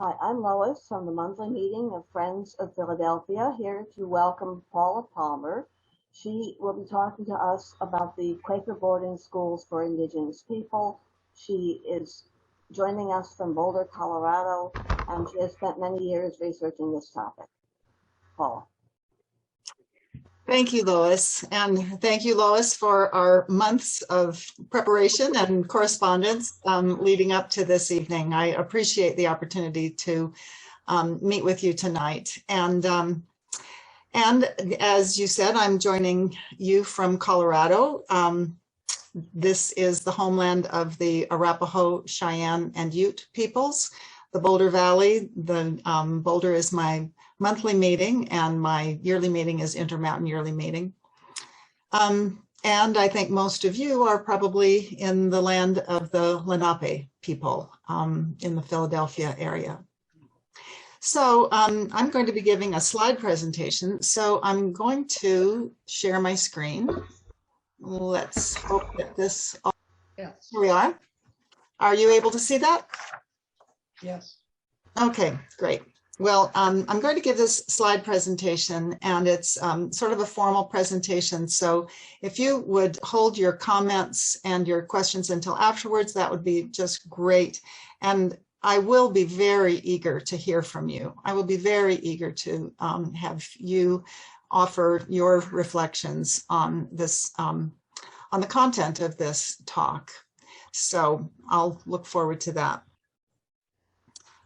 Hi, I'm Lois from the monthly meeting of Friends of Philadelphia, here to welcome Paula Palmer. She will be talking to us about the Quaker boarding schools for indigenous people. She is joining us from Boulder, Colorado, and she has spent many years researching this topic. Paula. Thank you, Lois. And thank you, Lois, for our months of preparation and correspondence leading up to this evening. I appreciate the opportunity to meet with you tonight. And as you said, I'm joining you from Colorado. This is the homeland of the Arapaho, Cheyenne, and Ute peoples. The Boulder Valley, Boulder is my monthly meeting, and my yearly meeting is Intermountain Yearly Meeting. And I think most of you are probably in the land of the Lenape people in the Philadelphia area. So I'm going to be giving a slide presentation. So I'm going to share my screen. Let's hope that this, Yes. here we are. Are you able to see that? Yes. Okay, great. Well, I'm going to give this slide presentation, and it's sort of a formal presentation. So if you would hold your comments and your questions until afterwards, that would be just great. And I will be very eager to hear from you. I will be very eager to have you offer your reflections on this, on the content of this talk. So I'll look forward to that.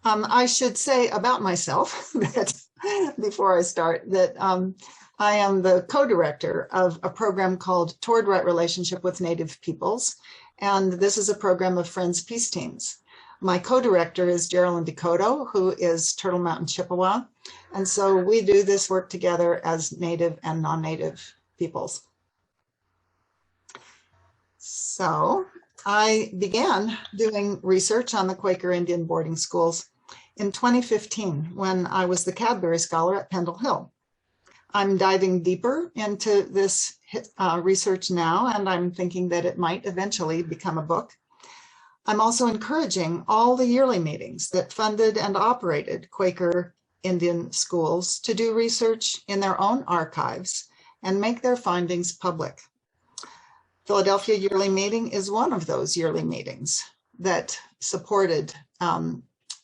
I should say about myself that before I start that I am the co-director of a program called Toward Right Relationship with Native Peoples, and this is a program of Friends Peace Teams. My co-director is Geraldine Dakota, who is Turtle Mountain Chippewa, and so we do this work together as Native and non-Native peoples. So I began doing research on the Quaker Indian boarding schools in 2015 when I was the Cadbury Scholar at Pendle Hill. I'm diving deeper into this research now, and I'm thinking that it might eventually become a book. I'm also encouraging all the yearly meetings that funded and operated Quaker Indian schools to do research in their own archives and make their findings public. Philadelphia Yearly Meeting is one of those yearly meetings that supported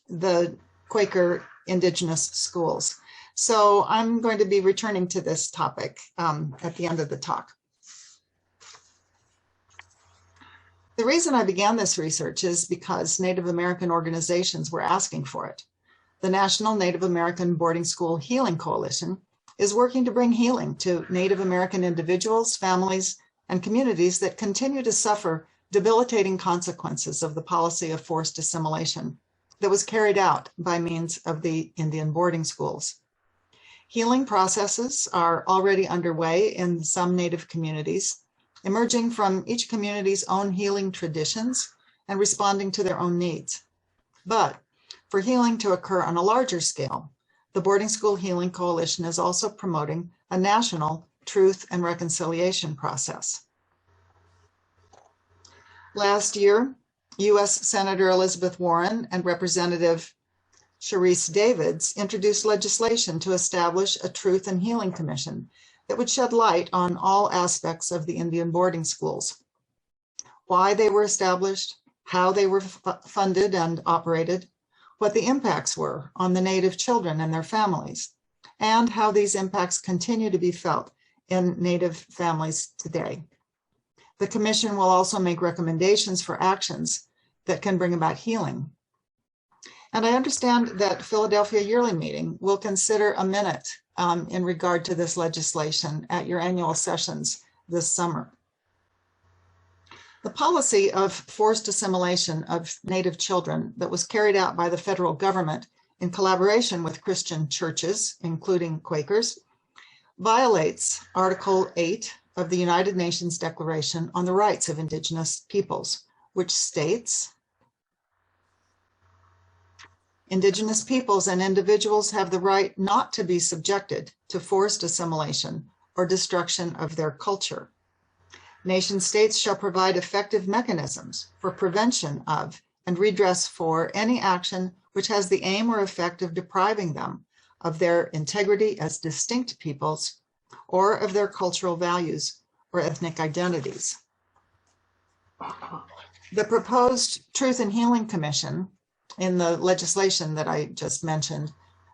the Quaker indigenous schools. So I'm going to be returning to this topic at the end of the talk. The reason I began this research is because Native American organizations were asking for it. The National Native American Boarding School Healing Coalition is working to bring healing to Native American individuals, families, and communities that continue to suffer debilitating consequences of the policy of forced assimilation that was carried out by means of the Indian boarding schools. Healing processes are already underway in some Native communities, emerging from each community's own healing traditions and responding to their own needs. But for healing to occur on a larger scale, the Boarding School Healing Coalition is also promoting a national truth and reconciliation process. Last year, U.S. Senator Elizabeth Warren and Representative Sharice Davids introduced legislation to establish a Truth and Healing Commission that would shed light on all aspects of the Indian boarding schools, why they were established, how they were funded and operated, what the impacts were on the Native children and their families, and how these impacts continue to be felt in Native families today. The commission will also make recommendations for actions that can bring about healing. And I understand that Philadelphia Yearly Meeting will consider a minute in regard to this legislation at your annual sessions this summer. The policy of forced assimilation of Native children that was carried out by the federal government in collaboration with Christian churches, including Quakers, violates Article 8 of the United Nations Declaration on the Rights of Indigenous Peoples, which states, Indigenous peoples and individuals have the right not to be subjected to forced assimilation or destruction of their culture. Nation states shall provide effective mechanisms for prevention of and redress for any action which has the aim or effect of depriving them of their integrity as distinct peoples or of their cultural values or ethnic identities. The proposed Truth and Healing Commission in the legislation that I just mentioned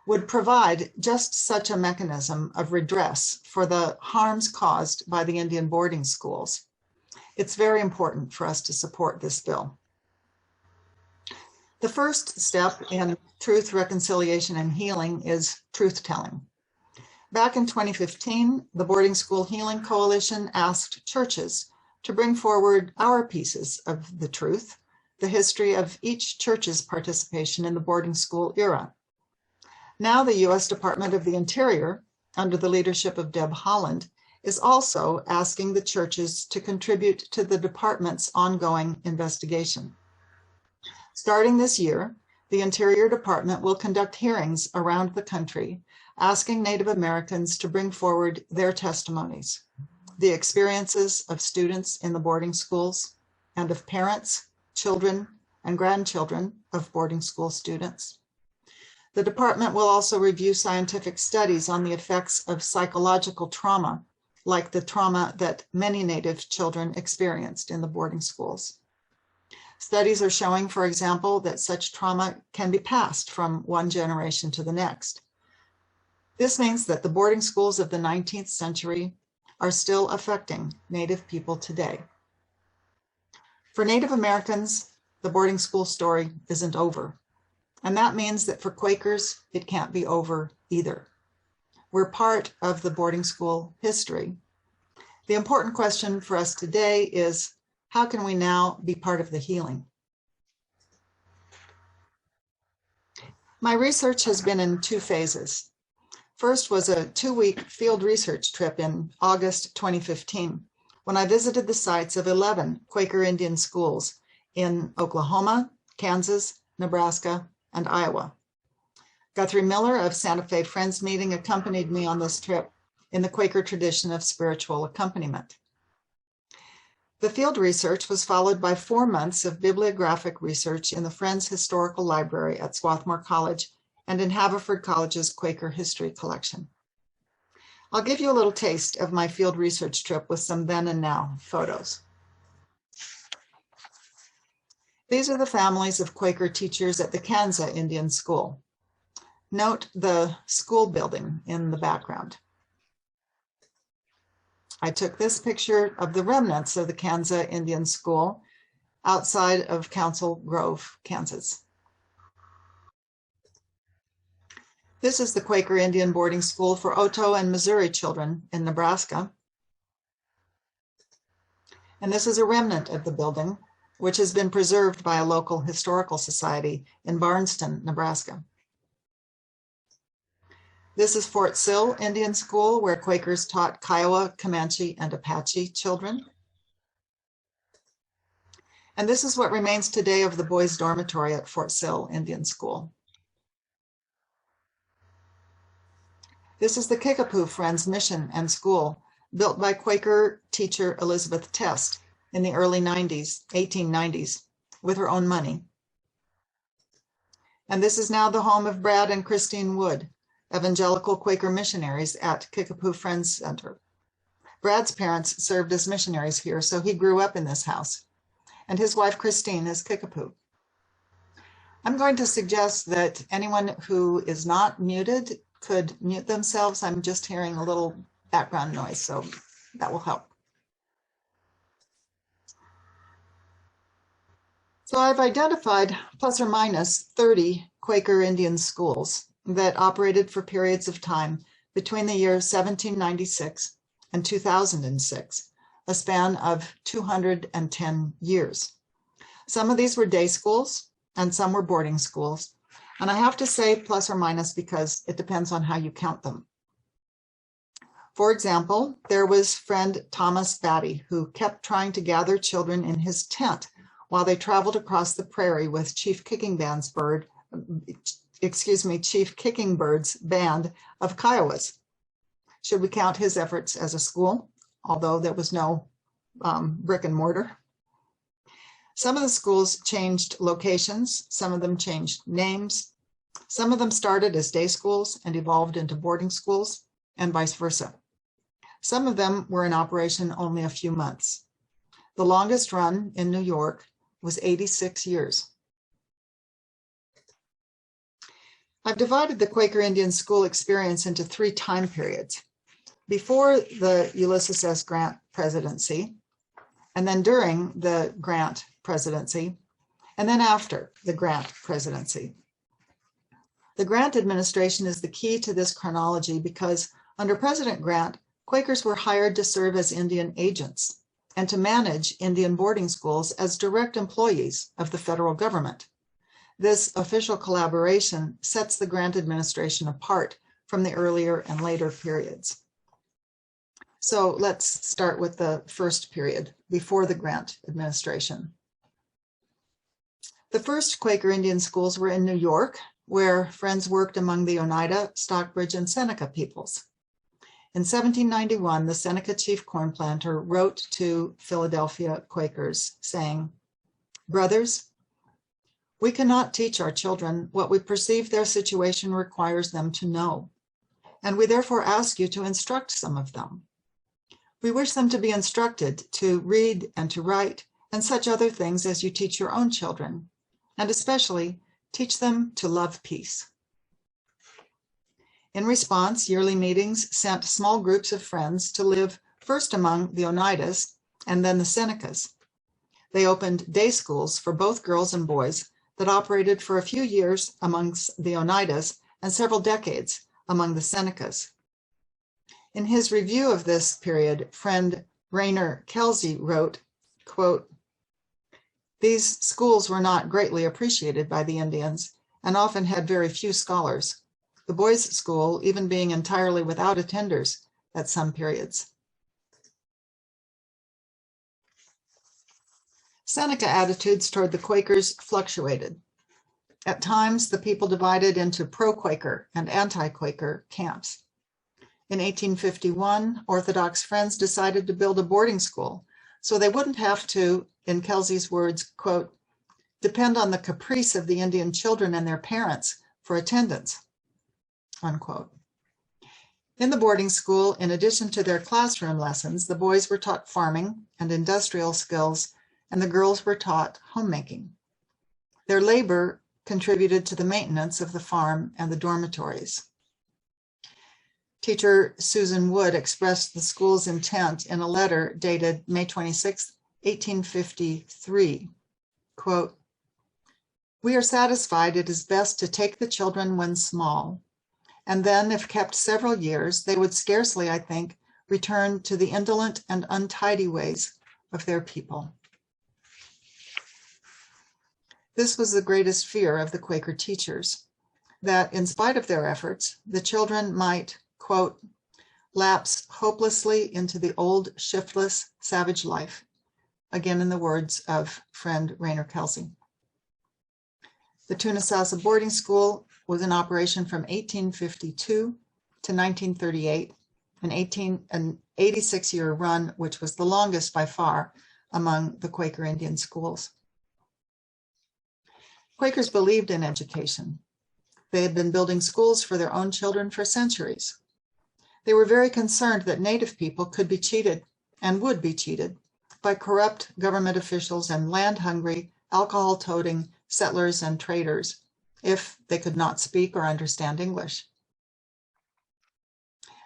would provide just such a mechanism of redress for the harms caused by the Indian boarding schools. It's very important for us to support this bill. The first step in truth, reconciliation, and healing is truth-telling. Back in 2015, the Boarding School Healing Coalition asked churches to bring forward our pieces of the truth, the history of each church's participation in the boarding school era. Now the U.S. Department of the Interior, under the leadership of Deb Haaland, is also asking the churches to contribute to the department's ongoing investigation. Starting this year, the Interior Department will conduct hearings around the country, asking Native Americans to bring forward their testimonies, the experiences of students in the boarding schools, and of parents, children, and grandchildren of boarding school students. The department will also review scientific studies on the effects of psychological trauma, like the trauma that many Native children experienced in the boarding schools. Studies are showing, for example, that such trauma can be passed from one generation to the next. This means that the boarding schools of the 19th century are still affecting Native people today. For Native Americans, the boarding school story isn't over. And that means that for Quakers, it can't be over either. We're part of the boarding school history. The important question for us today is, how can we now be part of the healing? My research has been in two phases. First was a 2-week field research trip in August 2015, when I visited the sites of 11 Quaker Indian schools in Oklahoma, Kansas, Nebraska, and Iowa. Guthrie Miller of Santa Fe Friends Meeting accompanied me on this trip in the Quaker tradition of spiritual accompaniment. The field research was followed by 4 months of bibliographic research in the Friends Historical Library at Swarthmore College and in Haverford College's Quaker History Collection. I'll give you a little taste of my field research trip with some then and now photos. These are the families of Quaker teachers at the Kansa Indian School. Note the school building in the background. I took this picture of the remnants of the Kansa Indian School outside of Council Grove, Kansas. This is the Quaker Indian boarding school for Oto and Missouri children in Nebraska. And this is a remnant of the building, which has been preserved by a local historical society in Barnston, Nebraska. This is Fort Sill Indian School, where Quakers taught Kiowa, Comanche, and Apache children. And this is what remains today of the boys' dormitory at Fort Sill Indian School. This is the Kickapoo Friends Mission and School, built by Quaker teacher Elizabeth Test in the early 1890s, with her own money. And this is now the home of Brad and Christine Wood, evangelical Quaker missionaries at Kickapoo Friends Center. Brad's parents served as missionaries here, so he grew up in this house. And his wife, Christine, is Kickapoo. I'm going to suggest that anyone who is not muted could mute themselves. I'm just hearing a little background noise, so that will help. So I've identified plus or minus 30 Quaker Indian schools that operated for periods of time between the years 1796 and 2006, a span of 210 years. Some of these were day schools and some were boarding schools. And I have to say plus or minus because it depends on how you count them. For example, there was friend Thomas Batty, who kept trying to gather children in his tent while they traveled across the prairie with Chief Kickingbird's band of Kiowas. Should we count his efforts as a school, although there was no brick and mortar? Some of the schools changed locations, some of them changed names, some of them started as day schools and evolved into boarding schools, and vice versa. Some of them were in operation only a few months. The longest run in New York was 86 years. I've divided the Quaker Indian school experience into 3 time periods: before the Ulysses S. Grant presidency, and then during the Grant presidency, and then after the Grant presidency. The Grant administration is the key to this chronology because under President Grant, Quakers were hired to serve as Indian agents and to manage Indian boarding schools as direct employees of the federal government. This official collaboration sets the Grant administration apart from the earlier and later periods. So let's start with the first period, before the Grant administration. The first Quaker Indian schools were in New York, where Friends worked among the Oneida, Stockbridge, and Seneca peoples. In 1791, the Seneca chief corn planter wrote to Philadelphia Quakers saying, "Brothers, we cannot teach our children what we perceive their situation requires them to know, and we therefore ask you to instruct some of them. We wish them to be instructed to read and to write and such other things as you teach your own children, and especially teach them to love peace." In response, yearly meetings sent small groups of Friends to live first among the Oneidas and then the Senecas. They opened day schools for both girls and boys that operated for a few years amongst the Oneidas and several decades among the Senecas. In his review of this period, friend Rainer Kelsey wrote, quote, "These schools were not greatly appreciated by the Indians and often had very few scholars, the boys' school even being entirely without attenders at some periods." Seneca attitudes toward the Quakers fluctuated. At times, the people divided into pro-Quaker and anti-Quaker camps. In 1851, Orthodox Friends decided to build a boarding school so they wouldn't have to, in Kelsey's words, quote, "depend on the caprice of the Indian children and their parents for attendance," unquote. In the boarding school, in addition to their classroom lessons, the boys were taught farming and industrial skills, and the girls were taught homemaking. Their labor contributed to the maintenance of the farm and the dormitories. Teacher Susan Wood expressed the school's intent in a letter dated May 26, 1853, quote, "We are satisfied it is best to take the children when small, and then if kept several years, they would scarcely, I think, return to the indolent and untidy ways of their people." This was the greatest fear of the Quaker teachers, that in spite of their efforts, the children might, quote, "lapse hopelessly into the old shiftless savage life," again in the words of friend Rainer Kelsey. The Tunasassa boarding school was in operation from 1852 to 1938, an 86-year run, which was the longest by far among the Quaker Indian schools. Quakers believed in education. They had been building schools for their own children for centuries. They were very concerned that Native people could be cheated and would be cheated by corrupt government officials and land-hungry, alcohol-toting settlers and traders if they could not speak or understand English.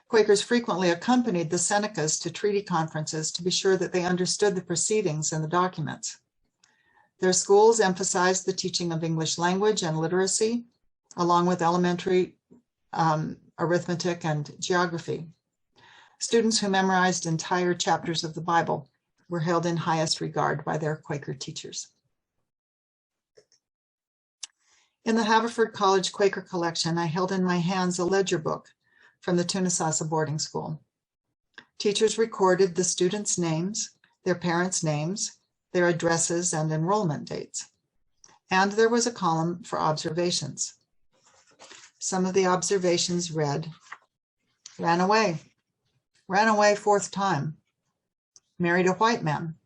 Quakers frequently accompanied the Senecas to treaty conferences to be sure that they understood the proceedings and the documents. Their schools emphasized the teaching of English language and literacy, along with elementary arithmetic and geography. Students who memorized entire chapters of the Bible were held in highest regard by their Quaker teachers. In the Haverford College Quaker collection, I held in my hands a ledger book from the Tunasassa boarding school. Teachers recorded the students' names, their parents' names, their addresses and enrollment dates. And there was a column for observations. Some of the observations read, "Ran away 4th time, married a white man,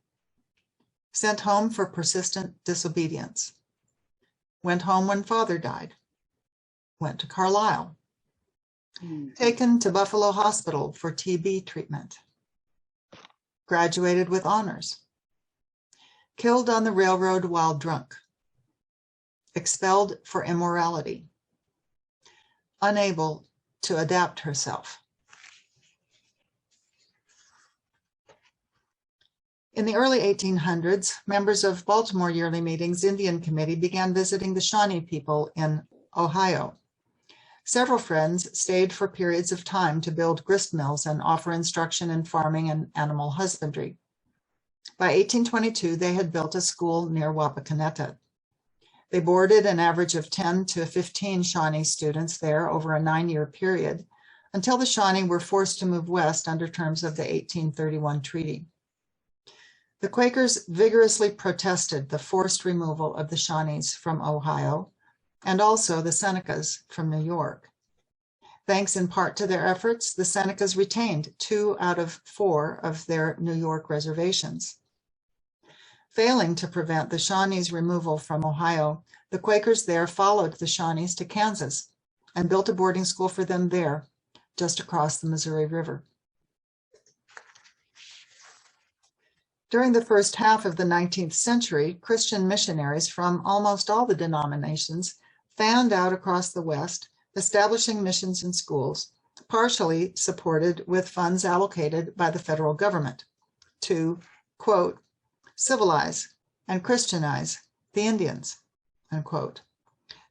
sent home for persistent disobedience, went home when father died, went to Carlisle, taken to Buffalo Hospital for TB treatment, graduated with honors, killed on the railroad while drunk, expelled for immorality, unable to adapt herself. In the early 1800s, members of Baltimore Yearly Meeting's Indian Committee began visiting the Shawnee people in Ohio. Several friends stayed for periods of time to build grist mills and offer instruction in farming and animal husbandry. By 1822, they had built a school near Wapakoneta. They boarded an average of 10 to 15 Shawnee students there over a 9-year period until the Shawnee were forced to move west under terms of the 1831 treaty. The Quakers vigorously protested the forced removal of the Shawnees from Ohio and also the Senecas from New York. Thanks in part to their efforts, the Senecas retained 2 out of 4 of their New York reservations. Failing to prevent the Shawnees' removal from Ohio, the Quakers there followed the Shawnees to Kansas and built a boarding school for them there, just across the Missouri River. During the first half of the 19th century, Christian missionaries from almost all the denominations fanned out across the West, establishing missions and schools, partially supported with funds allocated by the federal government to, quote, civilize and Christianize the Indians, unquote.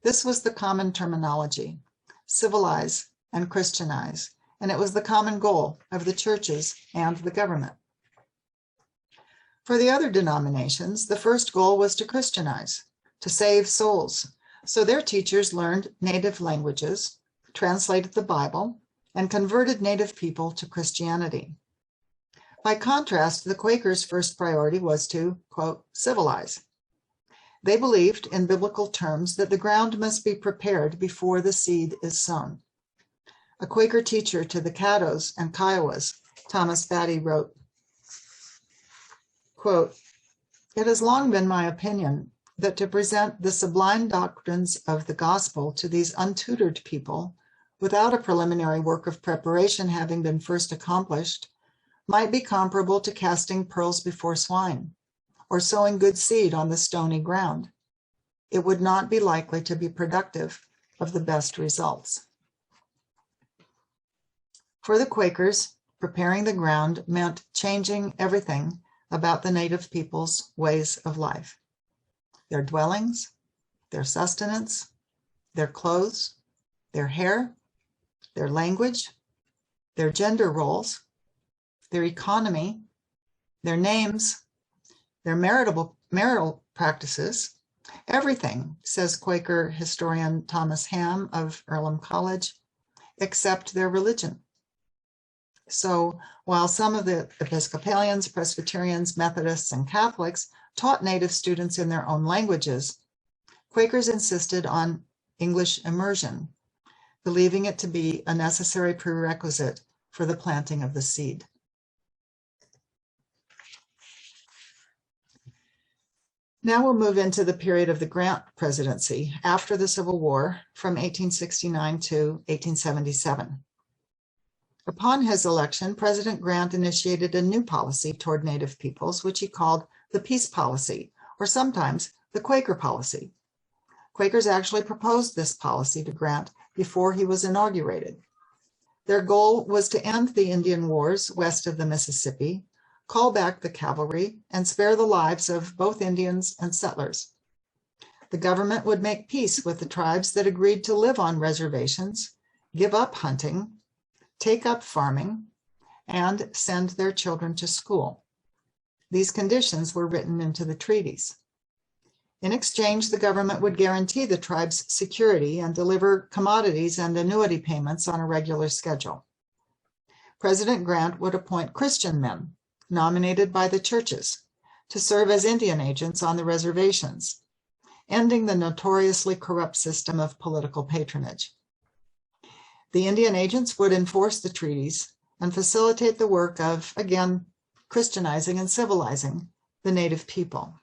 This was the common terminology, civilize and Christianize, and it was the common goal of the churches and the government. For the other denominations, the first goal was to Christianize, to save souls. So their teachers learned native languages, translated the Bible, and converted native people to Christianity. By contrast, the Quakers' first priority was to, quote, civilize. They believed in biblical terms that the ground must be prepared before the seed is sown. A Quaker teacher to the Caddos and Kiowas, Thomas Batty, wrote, quote, it has long been my opinion that to present the sublime doctrines of the gospel to these untutored people without a preliminary work of preparation having been first accomplished might be comparable to casting pearls before swine or sowing good seed on the stony ground. It would not be likely to be productive of the best results. For the Quakers, preparing the ground meant changing everything about the native people's ways of life. Their dwellings, their sustenance, their clothes, their hair, their language, their gender roles, their economy, their names, their marital practices, everything, says Quaker historian Thomas Ham of Earlham College, except their religion. So while some of the Episcopalians, Presbyterians, Methodists, and Catholics taught native students in their own languages, Quakers insisted on English immersion, believing it to be a necessary prerequisite for the planting of the seed. Now we'll move into the period of the Grant presidency after the Civil War from 1869 to 1877. Upon his election, President Grant initiated a new policy toward Native peoples, which he called the peace policy, or sometimes the Quaker policy. Quakers actually proposed this policy to Grant before he was inaugurated. Their goal was to end the Indian Wars west of the Mississippi, call back the cavalry, and spare the lives of both Indians and settlers. The government would make peace with the tribes that agreed to live on reservations, give up hunting, take up farming, and send their children to school. These conditions were written into the treaties. In exchange, the government would guarantee the tribes security and deliver commodities and annuity payments on a regular schedule. President Grant would appoint Christian men, nominated by the churches, to serve as Indian agents on the reservations, ending the notoriously corrupt system of political patronage. The Indian agents would enforce the treaties and facilitate the work of, again, Christianizing and civilizing the native people.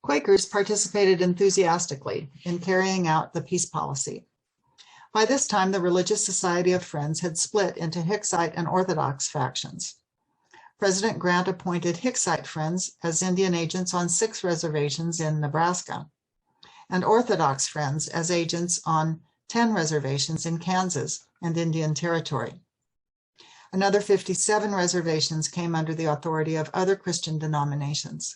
Quakers participated enthusiastically in carrying out the peace policy. By this time, the Religious Society of Friends had split into Hicksite and Orthodox factions. President Grant appointed Hicksite Friends as Indian agents on 6 reservations in Nebraska, and Orthodox Friends as agents on 10 reservations in Kansas and Indian Territory. Another 57 reservations came under the authority of other Christian denominations.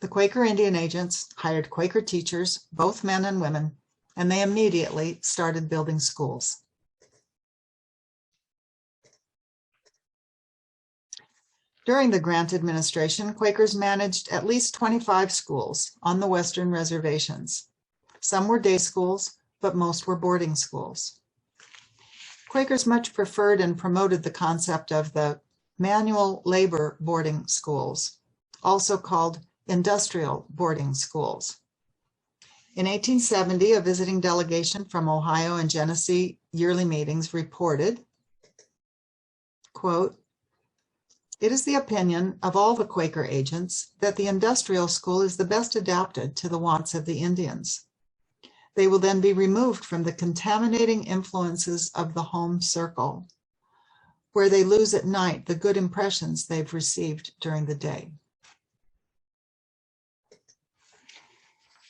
The Quaker Indian agents hired Quaker teachers, both men and women, and they immediately started building schools. During the Grant administration, Quakers managed at least 25 schools on the western reservations. Some were day schools, but most were boarding schools. Quakers much preferred and promoted the concept of the manual labor boarding schools, also called industrial boarding schools. In 1870, a visiting delegation from Ohio and Genesee yearly meetings reported, quote, "It is the opinion of all the Quaker agents that the industrial school is the best adapted to the wants of the Indians. They will then be removed from the contaminating influences of the home circle, where they lose at night the good impressions they've received during the day."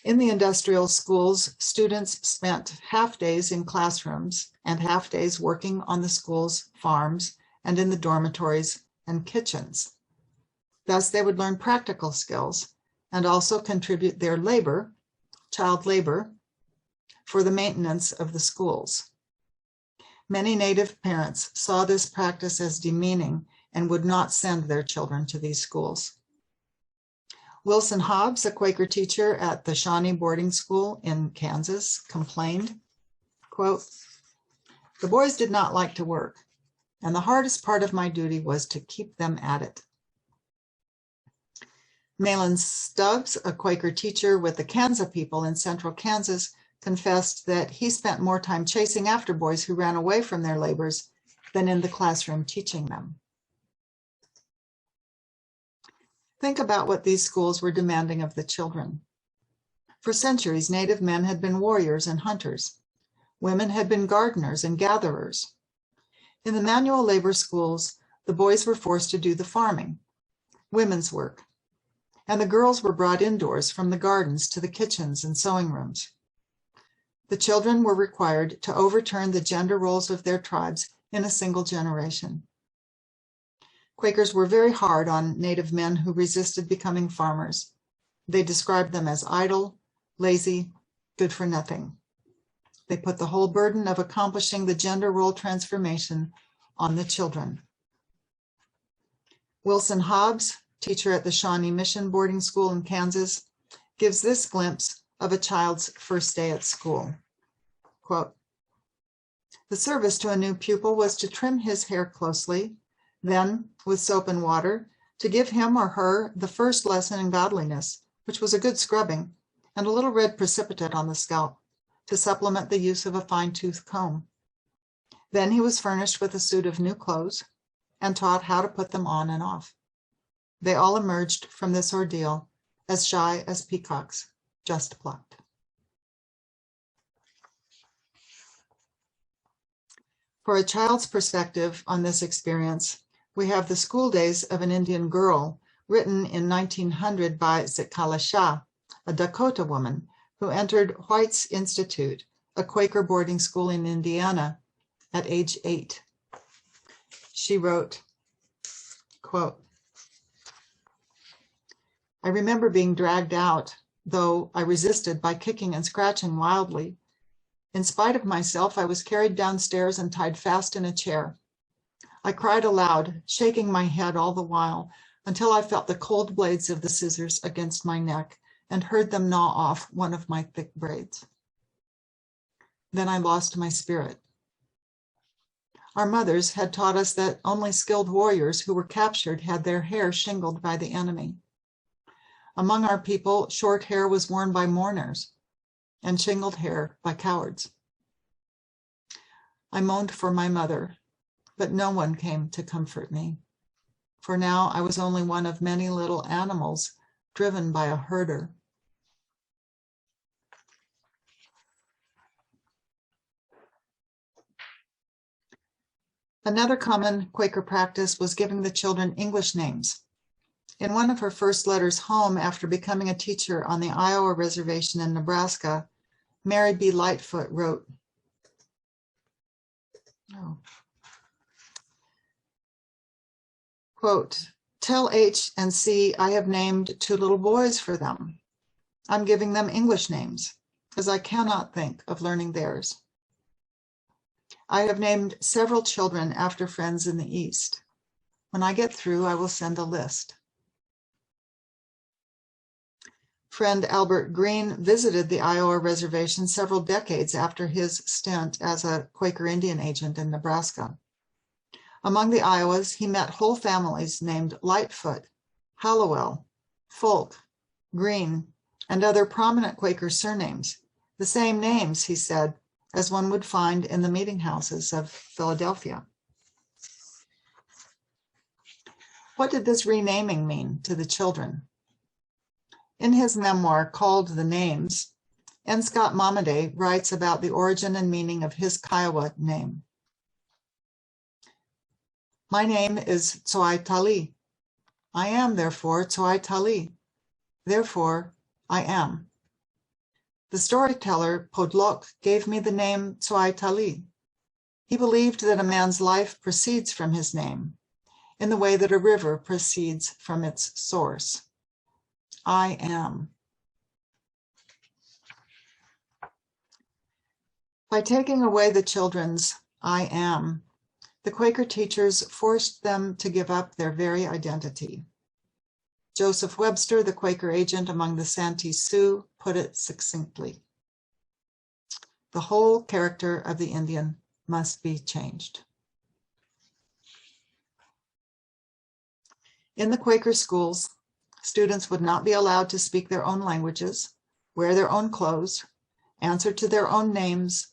In the industrial schools, students spent half days in classrooms and half days working on the school's farms and in the dormitories and kitchens. Thus, they would learn practical skills and also contribute their labor, child labor, for the maintenance of the schools. Many Native parents saw this practice as demeaning and would not send their children to these schools. Wilson Hobbs, a Quaker teacher at the Shawnee boarding school in Kansas, complained, quote, "The boys did not like to work, and the hardest part of my duty was to keep them at it." Malin Stubbs, a Quaker teacher with the Kansa people in central Kansas, confessed that he spent more time chasing after boys who ran away from their labors than in the classroom teaching them. Think about what these schools were demanding of the children. For centuries, Native men had been warriors and hunters. Women had been gardeners and gatherers. In the manual labor schools, the boys were forced to do the farming, women's work, and the girls were brought indoors from the gardens to the kitchens and sewing rooms. The children were required to overturn the gender roles of their tribes in a single generation. Quakers were very hard on Native men who resisted becoming farmers. They described them as idle, lazy, good for nothing. They put the whole burden of accomplishing the gender role transformation on the children. Wilson Hobbs, teacher at the Shawnee Mission boarding school in Kansas, gives this glimpse of a child's first day at school. Quote, "The service to a new pupil was to trim his hair closely, then, with soap and water, to give him or her the first lesson in godliness, which was a good scrubbing, and a little red precipitate on the scalp, to supplement the use of a fine-tooth comb. Then he was furnished with a suit of new clothes and taught how to put them on and off. They all emerged from this ordeal as shy as peacocks, just plucked." For a child's perspective on this experience, we have the school days of an Indian girl, written in 1900 by Zikala Shah, a Dakota woman who entered White's Institute, a Quaker boarding school in Indiana, at age 8. She wrote, quote, "I remember being dragged out, though I resisted by kicking and scratching wildly. In spite of myself, I was carried downstairs and tied fast in a chair. I cried aloud, shaking my head all the while, until I felt the cold blades of the scissors against my neck and heard them gnaw off one of my thick braids. Then I lost my spirit. Our mothers had taught us that only skilled warriors who were captured had their hair shingled by the enemy. Among our people, short hair was worn by mourners and shingled hair by cowards. I moaned for my mother. but no one came to comfort me. For now I was only one of many little animals driven by a herder. Another common Quaker practice was giving the children English names. In one of her first letters home after becoming a teacher on the Iowa Reservation in Nebraska, Mary B. Lightfoot wrote, quote, "Tell H and C I have named 2 little boys for them. I'm giving them English names, as I cannot think of learning theirs. I have named several children after friends in the East. When I get through, I will send a list." Friend Albert Green visited the Iowa Reservation several decades after his stint as a Quaker Indian agent in Nebraska. Among the Iowas, he met whole families named Lightfoot, Hallowell, Folk, Green, and other prominent Quaker surnames, the same names, he said, as one would find in the meeting houses of Philadelphia. What did this renaming mean to the children? In his memoir called The Names, N. Scott Momaday writes about the origin and meaning of his Kiowa name. "My name is Tsoai-Tali. I am, therefore, Tsoai-Tali. Therefore, I am. The storyteller Podlok gave me the name Tsoai-Tali. He believed that a man's life proceeds from his name, in the way that a river proceeds from its source. I am." By taking away the children's I am, the Quaker teachers forced them to give up their very identity. Joseph Webster, the Quaker agent among the Santee Sioux, put it succinctly: "The whole character of the Indian must be changed." In the Quaker schools, students would not be allowed to speak their own languages, wear their own clothes, answer to their own names,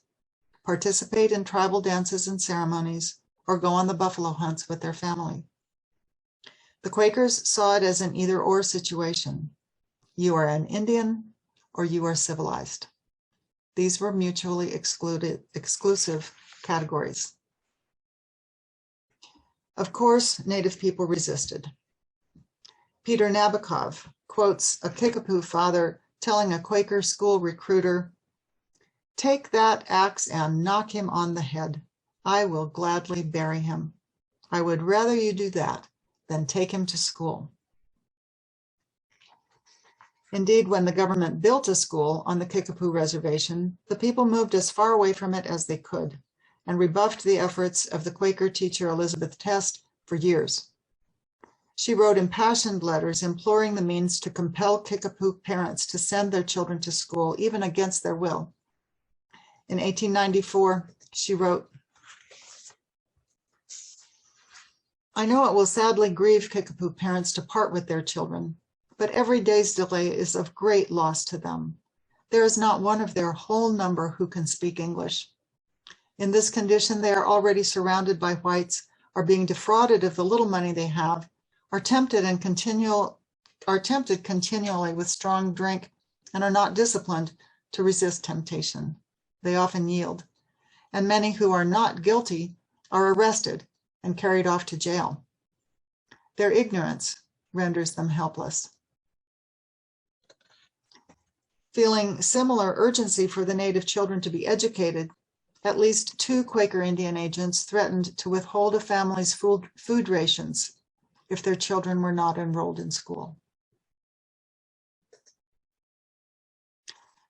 participate in tribal dances and ceremonies, or go on the buffalo hunts with their family. The Quakers saw it as an either-or situation. You are an Indian or you are civilized. These were mutually exclusive categories. Of course, Native people resisted. Peter Nabokov quotes a Kickapoo father telling a Quaker school recruiter, "Take that axe and knock him on the head. I will gladly bury him. I would rather you do that than take him to school." Indeed, when the government built a school on the Kickapoo Reservation, the people moved as far away from it as they could and rebuffed the efforts of the Quaker teacher Elizabeth Test for years. She wrote impassioned letters imploring the means to compel Kickapoo parents to send their children to school, even against their will. In 1894, she wrote, "I know it will sadly grieve Kickapoo parents to part with their children, but every day's delay is of great loss to them. There is not one of their whole number who can speak English. In this condition, they are already surrounded by whites, are being defrauded of the little money they have, are tempted continually with strong drink, and are not disciplined to resist temptation. They often yield, and many who are not guilty are arrested and carried off to jail. Their ignorance renders them helpless." Feeling similar urgency for the Native children to be educated, at least 2 Quaker Indian agents threatened to withhold a family's food rations if their children were not enrolled in school.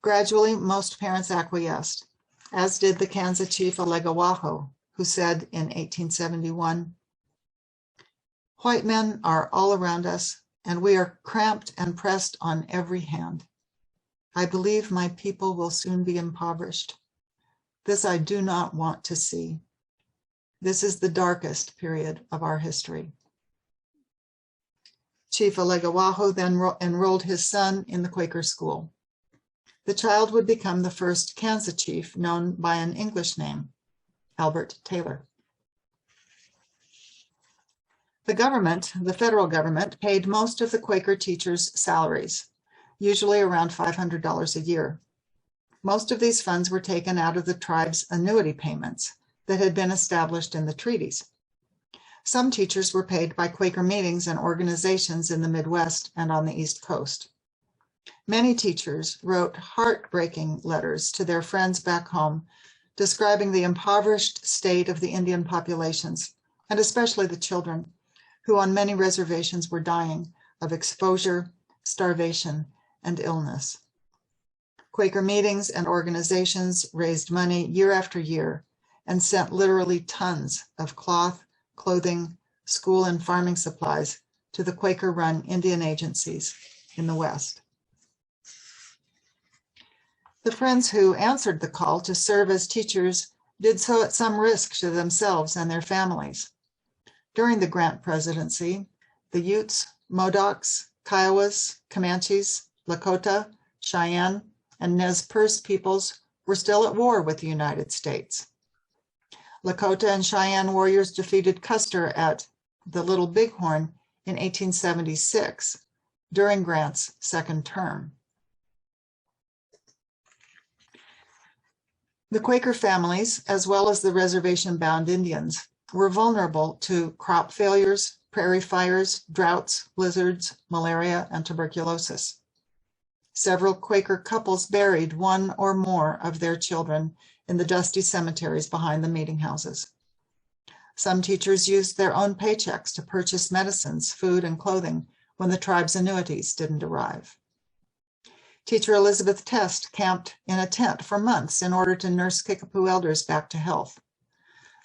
Gradually, most parents acquiesced, as did the Kansa chief Allegawaho, who said in 1871, "White men are all around us, and we are cramped and pressed on every hand. I believe my people will soon be impoverished. This I do not want to see. This is the darkest period of our history." Chief Allegawaho then enrolled his son in the Quaker school. The child would become the first Kansa chief known by an English name, Albert Taylor. The government, the federal government, paid most of the Quaker teachers' salaries, usually around $500 a year. Most of these funds were taken out of the tribe's annuity payments that had been established in the treaties. Some teachers were paid by Quaker meetings and organizations in the Midwest and on the East Coast. Many teachers wrote heartbreaking letters to their friends back home, describing the impoverished state of the Indian populations, and especially the children, who on many reservations were dying of exposure, starvation, and illness. Quaker meetings and organizations raised money year after year and sent literally tons of cloth, clothing, school and farming supplies to the Quaker-run Indian agencies in the West. The friends who answered the call to serve as teachers did so at some risk to themselves and their families. During the Grant presidency, the Utes, Modocs, Kiowas, Comanches, Lakota, Cheyenne, and Nez Perce peoples were still at war with the United States. Lakota and Cheyenne warriors defeated Custer at the Little Bighorn in 1876 during Grant's second term. The Quaker families, as well as the reservation-bound Indians, were vulnerable to crop failures, prairie fires, droughts, blizzards, malaria, and tuberculosis. Several Quaker couples buried one or more of their children in the dusty cemeteries behind the meeting houses. Some teachers used their own paychecks to purchase medicines, food, and clothing when the tribe's annuities didn't arrive. Teacher Elizabeth Test camped in a tent for months in order to nurse Kickapoo elders back to health.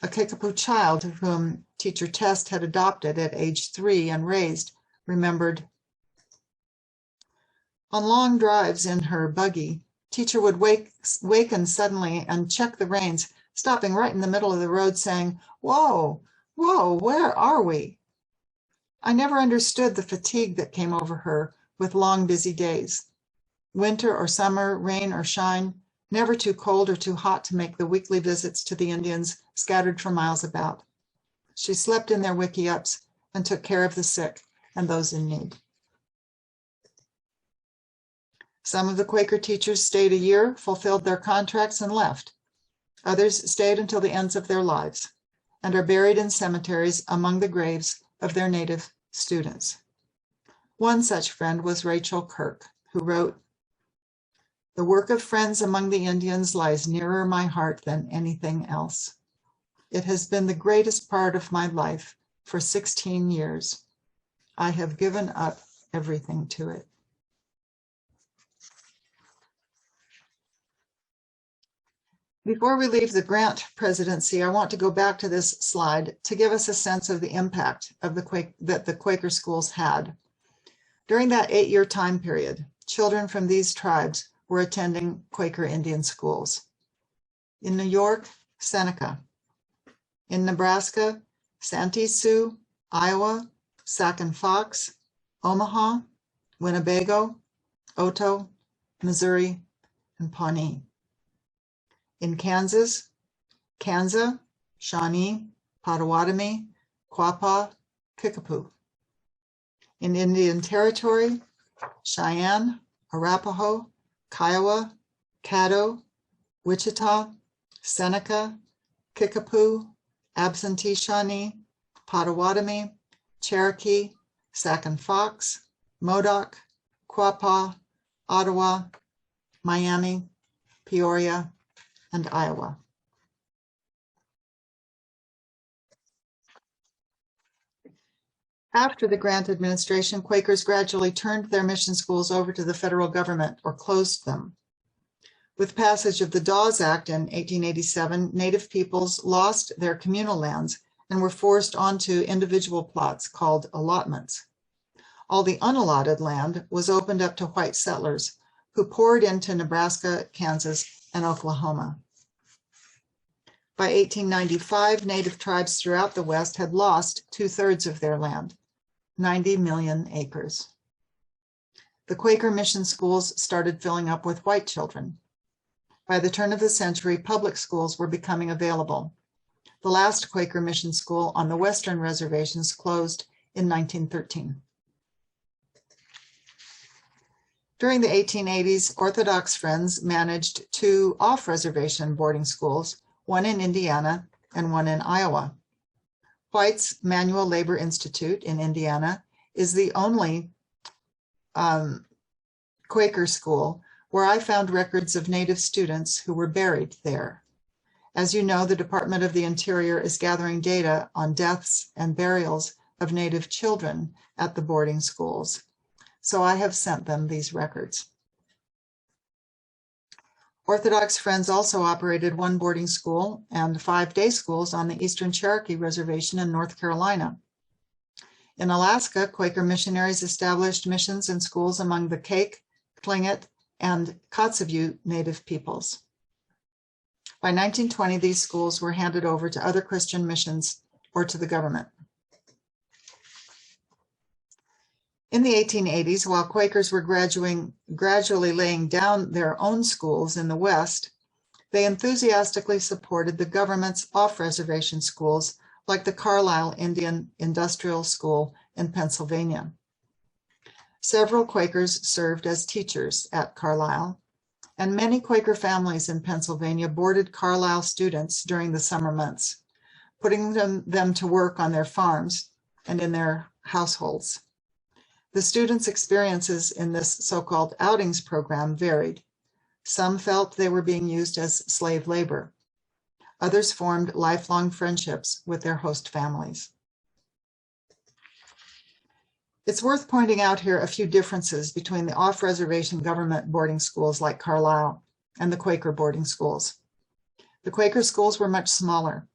A Kickapoo child whom Teacher Test had adopted at age 3 and raised remembered, "On long drives in her buggy, Teacher would waken suddenly and check the reins, stopping right in the middle of the road saying, 'Whoa, whoa, where are we?' I never understood the fatigue that came over her with long, busy days. Winter or summer, rain or shine, never too cold or too hot to make the weekly visits to the Indians scattered for miles about. She slept in their wickiups and took care of the sick and those in need." Some of the Quaker teachers stayed a year, fulfilled their contracts, and left. Others stayed until the ends of their lives and are buried in cemeteries among the graves of their native students. One such friend was Rachel Kirk, who wrote, "The work of friends among the Indians lies nearer my heart than anything else. It has been the greatest part of my life for 16 years. I have given up everything to it." Before we leave the Grant presidency, I want to go back to this slide to give us a sense of the impact of that the Quaker schools had. During that 8-year time period, children from these tribes were attending Quaker Indian schools. In New York, Seneca. In Nebraska, Santee Sioux, Iowa, Sac and Fox, Omaha, Winnebago, Otoe, Missouri, and Pawnee. In Kansas, Kansa, Shawnee, Potawatomi, Quapaw, Kickapoo. In Indian Territory, Cheyenne, Arapaho, Kiowa, Caddo, Wichita, Seneca, Kickapoo, Absentee Shawnee, Potawatomi, Cherokee, Sac and Fox, Modoc, Quapaw, Ottawa, Miami, Peoria, and Iowa. After the Grant administration, Quakers gradually turned their mission schools over to the federal government or closed them. With passage of the Dawes Act in 1887, Native peoples lost their communal lands and were forced onto individual plots called allotments. All the unallotted land was opened up to white settlers who poured into Nebraska, Kansas, and Oklahoma. By 1895, Native tribes throughout the West had lost 2/3 of their land, 90 million acres. The Quaker mission schools started filling up with white children. By the turn of the century, public schools were becoming available. The last Quaker mission school on the Western reservations closed in 1913. During the 1880s, Orthodox Friends managed 2 off-reservation boarding schools, one in Indiana and one in Iowa. White's Manual Labor Institute in Indiana is the only Quaker school where I found records of Native students who were buried there. As you know, the Department of the Interior is gathering data on deaths and burials of Native children at the boarding schools, so I have sent them these records. Orthodox Friends also operated 1 boarding school and 5 day schools on the Eastern Cherokee Reservation in North Carolina. In Alaska, Quaker missionaries established missions and schools among the Quake, Tlingit, and Kotzebue Native peoples. By 1920, these schools were handed over to other Christian missions or to the government. In the 1880s, while Quakers were gradually laying down their own schools in the West, they enthusiastically supported the government's off-reservation schools like the Carlisle Indian Industrial School in Pennsylvania. Several Quakers served as teachers at Carlisle, and many Quaker families in Pennsylvania boarded Carlisle students during the summer months, putting them to work on their farms and in their households. The students' experiences in this so-called outings program varied. Some felt they were being used as slave labor. Others formed lifelong friendships with their host families. It's worth pointing out here a few differences between the off-reservation government boarding schools like Carlisle and the Quaker boarding schools. The Quaker schools were much smaller.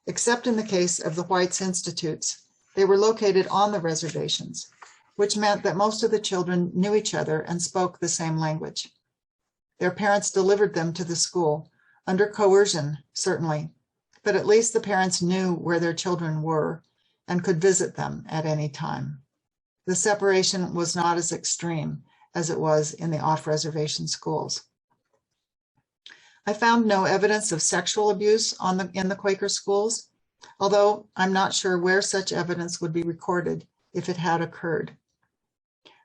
Except in the case of the Whites Institutes, they were located on the reservations, which meant that most of the children knew each other and spoke the same language. Their parents delivered them to the school, under coercion, certainly, but at least the parents knew where their children were and could visit them at any time. The separation was not as extreme as it was in the off-reservation schools. I found no evidence of sexual abuse in the Quaker schools, although I'm not sure where such evidence would be recorded if it had occurred.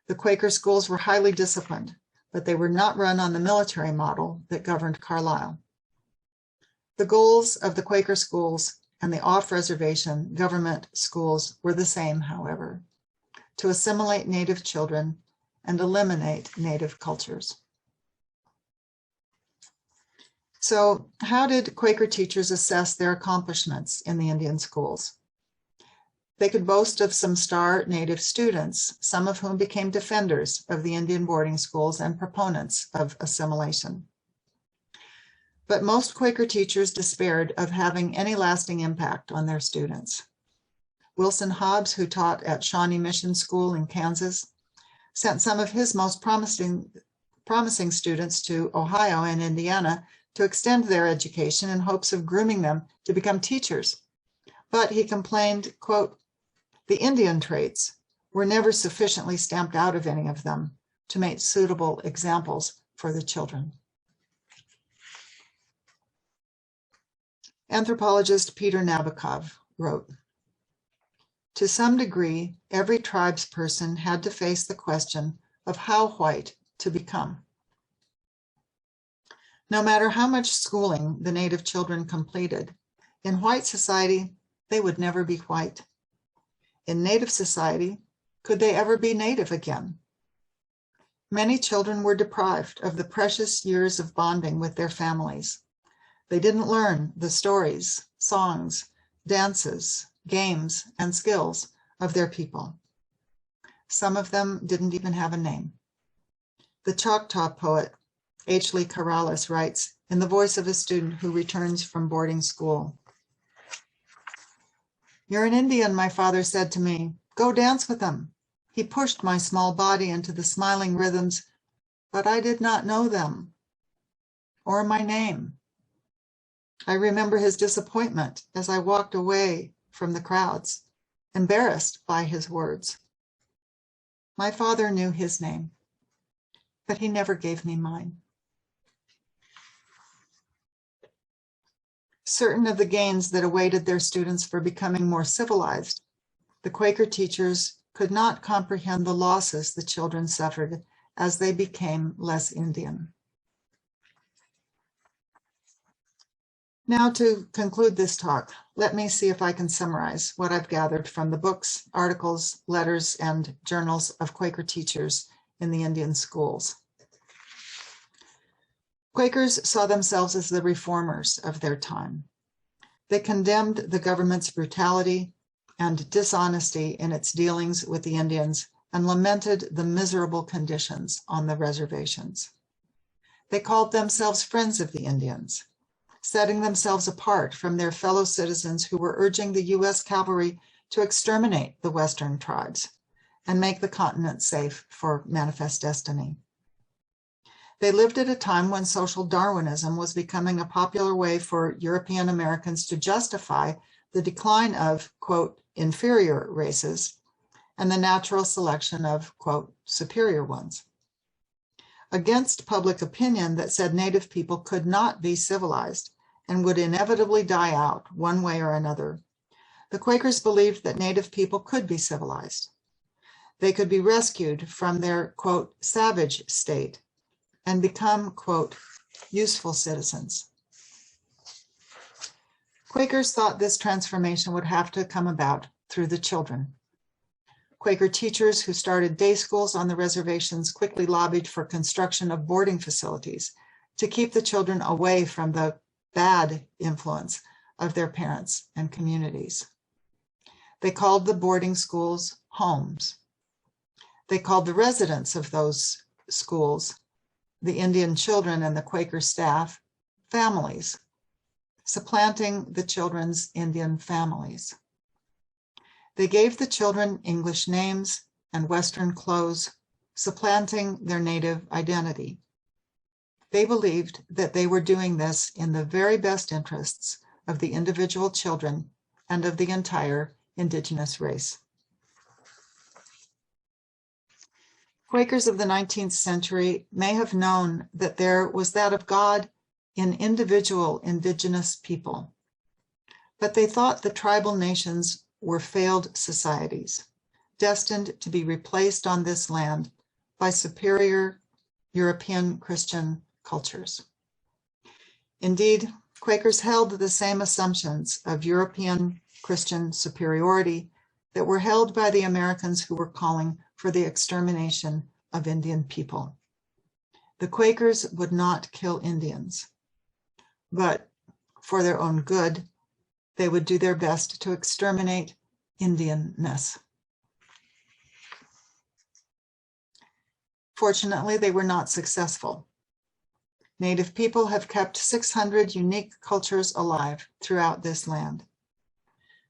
The Quaker schools were highly disciplined, but they were not run on the military model that governed Carlisle. The goals of the Quaker schools and the off-reservation government schools were the same, however: to assimilate Native children and eliminate Native cultures. So, how did Quaker teachers assess their accomplishments in the Indian schools? They could boast of some star Native students, some of whom became defenders of the Indian boarding schools and proponents of assimilation. But most Quaker teachers despaired of having any lasting impact on their students. Wilson Hobbs, who taught at Shawnee Mission School in Kansas, sent some of his most promising students to Ohio and Indiana to extend their education in hopes of grooming them to become teachers. But he complained, quote, "The Indian traits were never sufficiently stamped out of any of them to make suitable examples for the children." Anthropologist Peter Nabokov wrote, "To some degree, every tribesperson had to face the question of how white to become. No matter how much schooling the Native children completed, in white society, they would never be white. In Native society, could they ever be Native again? Many children were deprived of the precious years of bonding with their families. They didn't learn the stories, songs, dances, games, and skills of their people. Some of them didn't even have a name." The Choctaw poet H. Lee Corrales writes in the voice of a student who returns from boarding school, "You're an Indian, my father said to me. Go dance with them. He pushed my small body into the smiling rhythms, but I did not know them or my name. I remember his disappointment as I walked away from the crowds, embarrassed by his words. My father knew his name, but he never gave me mine." Certain of the gains that awaited their students for becoming more civilized The Quaker teachers could not comprehend the losses the children suffered as they became less Indian. Now, to conclude this talk, let me see if I can summarize what I've gathered from the books, articles, letters, and journals of Quaker teachers in the Indian schools. Quakers saw themselves as the reformers of their time. They condemned the government's brutality and dishonesty in its dealings with the Indians and lamented the miserable conditions on the reservations. They called themselves friends of the Indians, setting themselves apart from their fellow citizens who were urging the U.S. cavalry to exterminate the Western tribes and make the continent safe for manifest destiny. They lived at a time when social Darwinism was becoming a popular way for European Americans to justify the decline of, quote, inferior races and the natural selection of, quote, superior ones. Against public opinion that said Native people could not be civilized and would inevitably die out one way or another, the Quakers believed that Native people could be civilized. They could be rescued from their, quote, savage state and become, quote, useful citizens. Quakers thought this transformation would have to come about through the children. Quaker teachers who started day schools on the reservations quickly lobbied for construction of boarding facilities to keep the children away from the bad influence of their parents and communities. They called the boarding schools homes. They called the residents of those schools, the Indian children and the Quaker staff, families, supplanting the children's Indian families. They gave the children English names and Western clothes, supplanting their native identity. They believed that they were doing this in the very best interests of the individual children and of the entire indigenous race. Quakers of the 19th century may have known that there was that of God in individual indigenous people, but they thought the tribal nations were failed societies, destined to be replaced on this land by superior European Christian cultures. Indeed, Quakers held the same assumptions of European Christian superiority that were held by the Americans who were calling for the extermination of Indian people. The Quakers would not kill Indians, but for their own good, they would do their best to exterminate Indianness. Fortunately, they were not successful. Native people have kept 600 unique cultures alive throughout this land.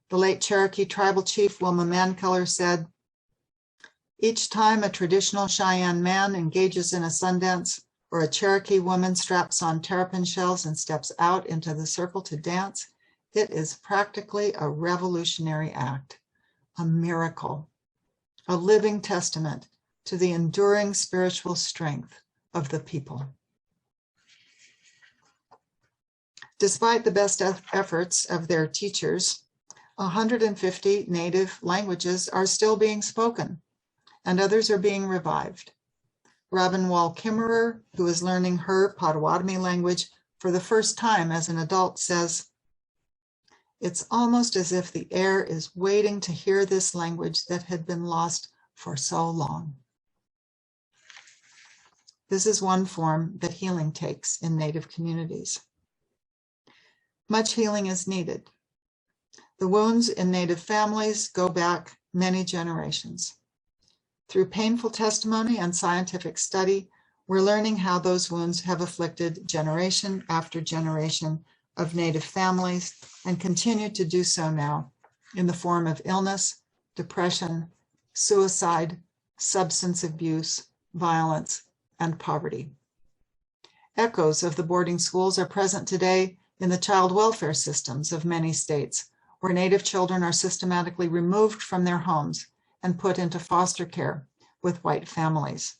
The late Cherokee tribal chief Wilma Mankeller said, "Each time a traditional Cheyenne man engages in a sundance or a Cherokee woman straps on terrapin shells and steps out into the circle to dance, it is practically a revolutionary act, a miracle, a living testament to the enduring spiritual strength of the people." Despite the best efforts of their teachers, 150 native languages are still being spoken, and others are being revived. Robin Wall Kimmerer, who is learning her Potawatomi language for the first time as an adult, says, "It's almost as if the air is waiting to hear this language that had been lost for so long." This is one form that healing takes in Native communities. Much healing is needed. The wounds in Native families go back many generations. Through painful testimony and scientific study, we're learning how those wounds have afflicted generation after generation of Native families and continue to do so now in the form of illness, depression, suicide, substance abuse, violence, and poverty. Echoes of the boarding schools are present today in the child welfare systems of many states, where Native children are systematically removed from their homes and put into foster care with white families.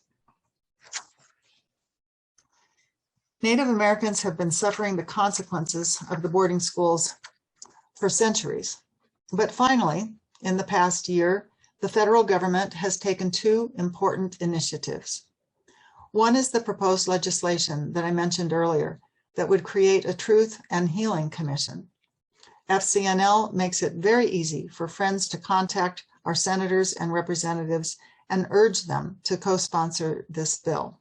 Native Americans have been suffering the consequences of the boarding schools for centuries, but finally, in the past year, the federal government has taken two important initiatives. One is the proposed legislation that I mentioned earlier that would create a Truth and Healing Commission. FCNL makes it very easy for friends to contact our senators and representatives and urge them to co-sponsor this bill.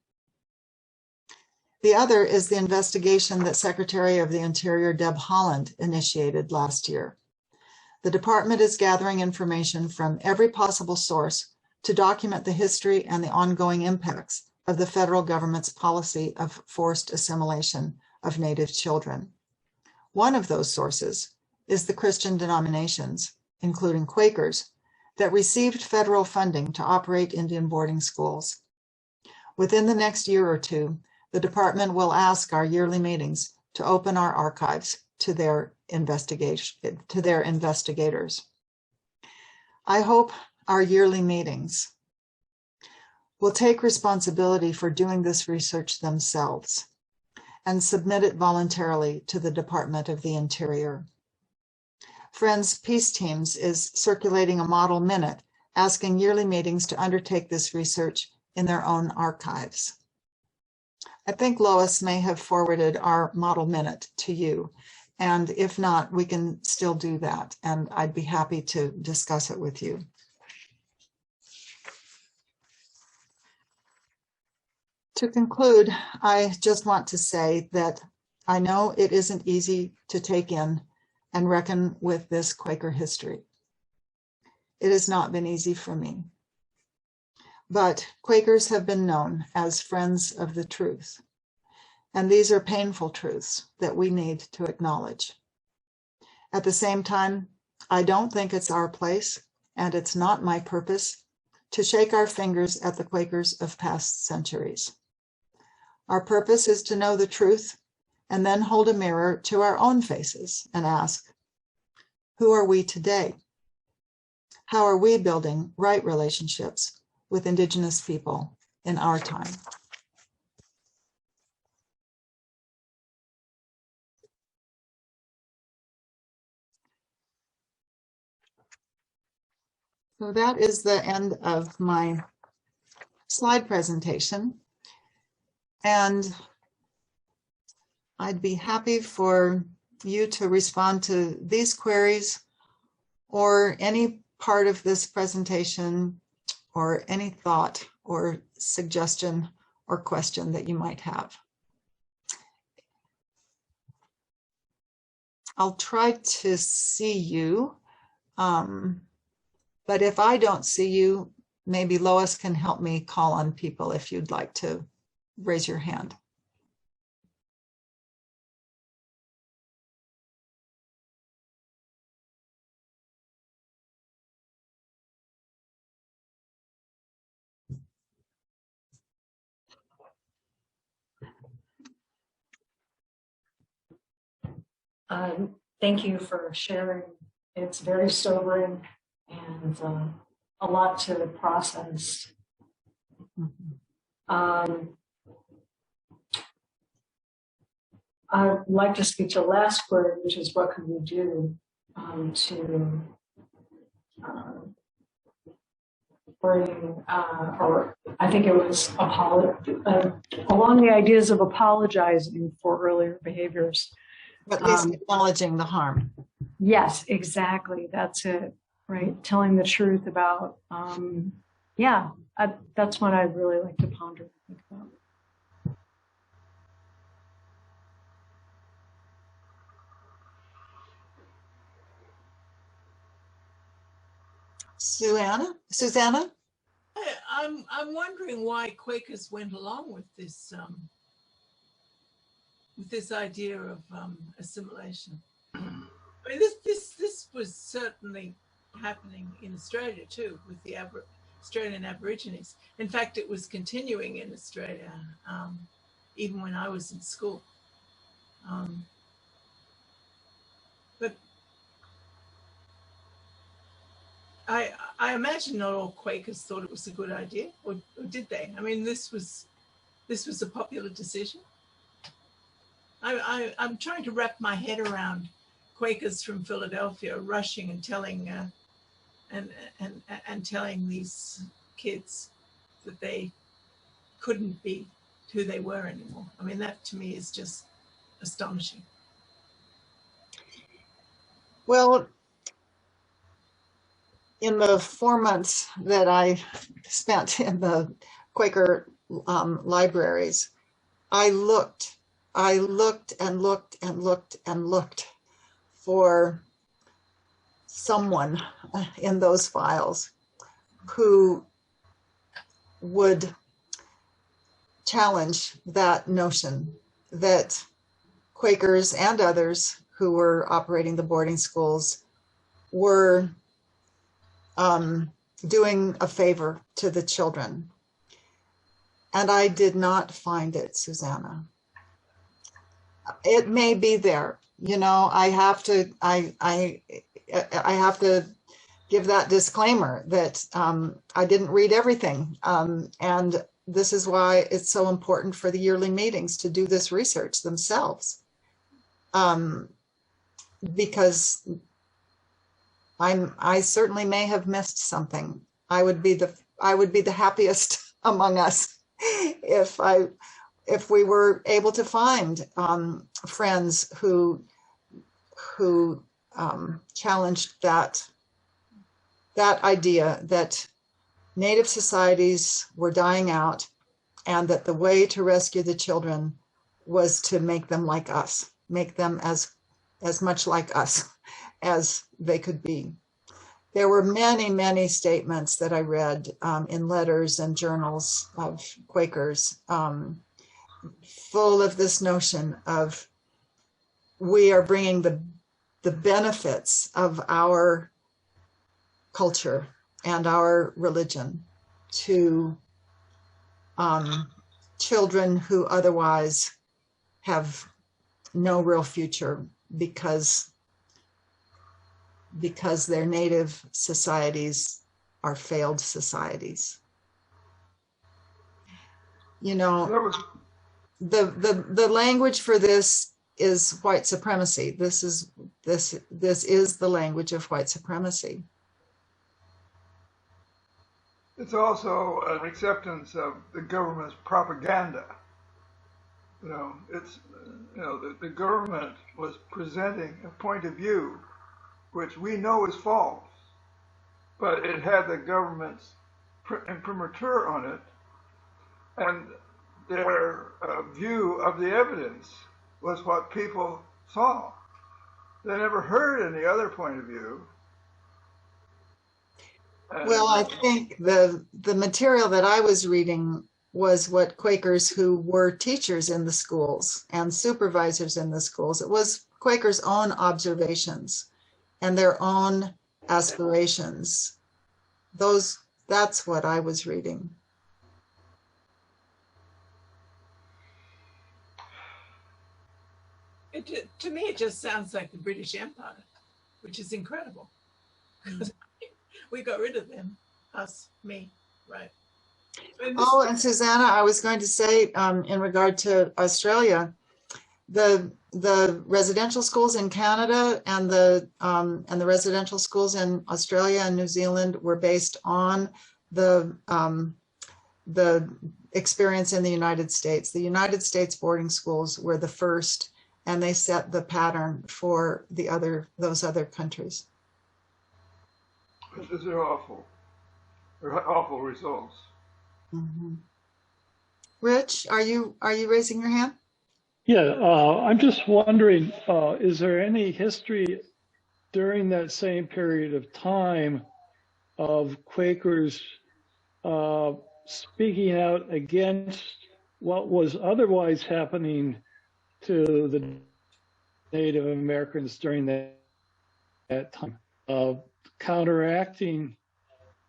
The other is the investigation that Secretary of the Interior Deb Haaland initiated last year. The department is gathering information from every possible source to document the history and the ongoing impacts of the federal government's policy of forced assimilation of Native children. One of those sources is the Christian denominations, including Quakers, that received federal funding to operate Indian boarding schools. Within the next year or two, the department will ask our yearly meetings to open our archives to their investigators. I hope our yearly meetings will take responsibility for doing this research themselves and submit it voluntarily to the Department of the Interior. Friends Peace Teams is circulating a model minute asking yearly meetings to undertake this research in their own archives. I think Lois may have forwarded our model minute to you, and if not, we can still do that, and I'd be happy to discuss it with you. To conclude, I just want to say that I know it isn't easy to take in and reckon with this Quaker history. It has not been easy for me. But Quakers have been known as friends of the truth. And these are painful truths that we need to acknowledge. At the same time, I don't think it's our place, and it's not my purpose, to shake our fingers at the Quakers of past centuries. Our purpose is to know the truth and then hold a mirror to our own faces and ask, who are we today? How are we building right relationships with Indigenous people in our time? So that is the end of my slide presentation. And I'd be happy for you to respond to these queries or any part of this presentation or any thought or suggestion or question that you might have. I'll try to see you, but if I don't see you, maybe Lois can help me call on people if you'd like to raise your hand. Thank you for sharing. It's very sobering and a lot to process. I'd like to speak to the last query, which is what can we do to bring, or I think it was along the ideas of apologizing for earlier behaviors. At least acknowledging the harm. Yes, exactly. That's it, right? Telling the truth about, that's what I'd really like to ponder and think about. Susanna? I'm wondering why Quakers went along with this idea of assimilation. I mean, this was certainly happening in Australia too, with the Australian Aborigines. In fact, it was continuing in Australia even when I was in school. But I imagine not all Quakers thought it was a good idea, or did they? I mean, this was a popular decision. I'm trying to wrap my head around Quakers from Philadelphia rushing and telling and telling these kids that they couldn't be who they were anymore. I mean, that to me is just astonishing. Well, in the 4 months that I spent in the Quaker libraries, I looked and looked and looked and looked for someone in those files who would challenge that notion that Quakers and others who were operating the boarding schools were doing a favor to the children. And I did not find it, Susanna. It may be there, you know. I have to give that disclaimer that I didn't read everything, and this is why it's so important for the yearly meetings to do this research themselves, because I certainly may have missed something. I would be the happiest among us if we were able to find friends who challenged that idea that Native societies were dying out, and that the way to rescue the children was to make them like us, make them as much like us as they could be. There were many, many statements that I read in letters and journals of Quakers, full of this notion of, we are bringing the benefits of our culture and our religion to children who otherwise have no real future because their native societies are failed societies. You know, the language for this is white supremacy. This is the language of white supremacy. It's also an acceptance of the government's propaganda. You know, the government was presenting a point of view which we know is false, but it had the government's imprimatur on it, and their view of the evidence was what people saw. They never heard any other point of view. Well, I think the material that I was reading was what Quakers who were teachers in the schools and supervisors in the schools, it was Quakers' own observations and their own aspirations. That's what I was reading. To me, it just sounds like the British Empire, which is incredible. We got rid of them, us, me, right? Oh, and Susanna, I was going to say, in regard to Australia, the residential schools in Canada and the residential schools in Australia and New Zealand were based on the experience in the United States. The United States boarding schools were the first, and they set the pattern for those other countries. These are awful. They're awful results. Mm-hmm. Rich, are you raising your hand? Yeah, I'm just wondering, is there any history during that same period of time of Quakers speaking out against what was otherwise happening to the Native Americans during that time, counteracting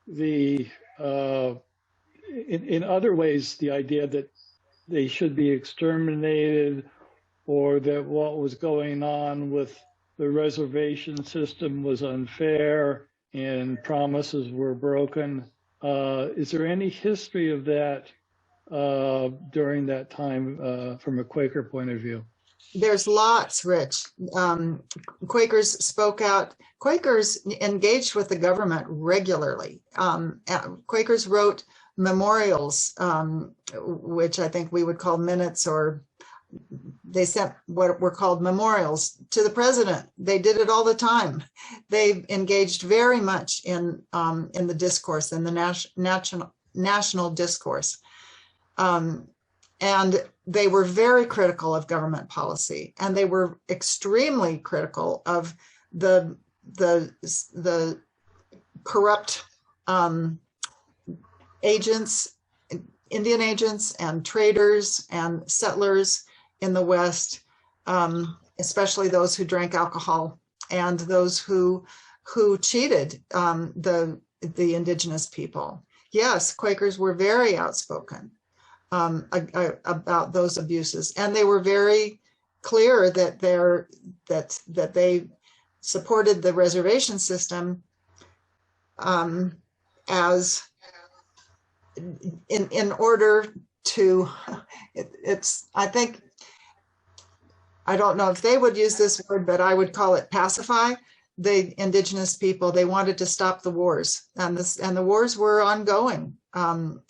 the, in other ways, the idea that they should be exterminated, or that what was going on with the reservation system was unfair and promises were broken. Is there any history of that during that time from a Quaker point of view? There's lots, Rich. Quakers spoke out. Quakers engaged with the government regularly. Quakers wrote memorials, which I think we would call minutes, or they sent what were called memorials to the president. They did it all the time. They engaged very much in the discourse, in the national discourse. And they were very critical of government policy, and they were extremely critical of the corrupt agents, Indian agents and traders and settlers in the West, especially those who drank alcohol and those who cheated the indigenous people. Yes, Quakers were very outspoken about those abuses, and they were very clear that they supported the reservation system as in order to, I think, I don't know if they would use this word, but I would call it pacify the indigenous people. They wanted to stop the wars, and the wars were ongoing. Up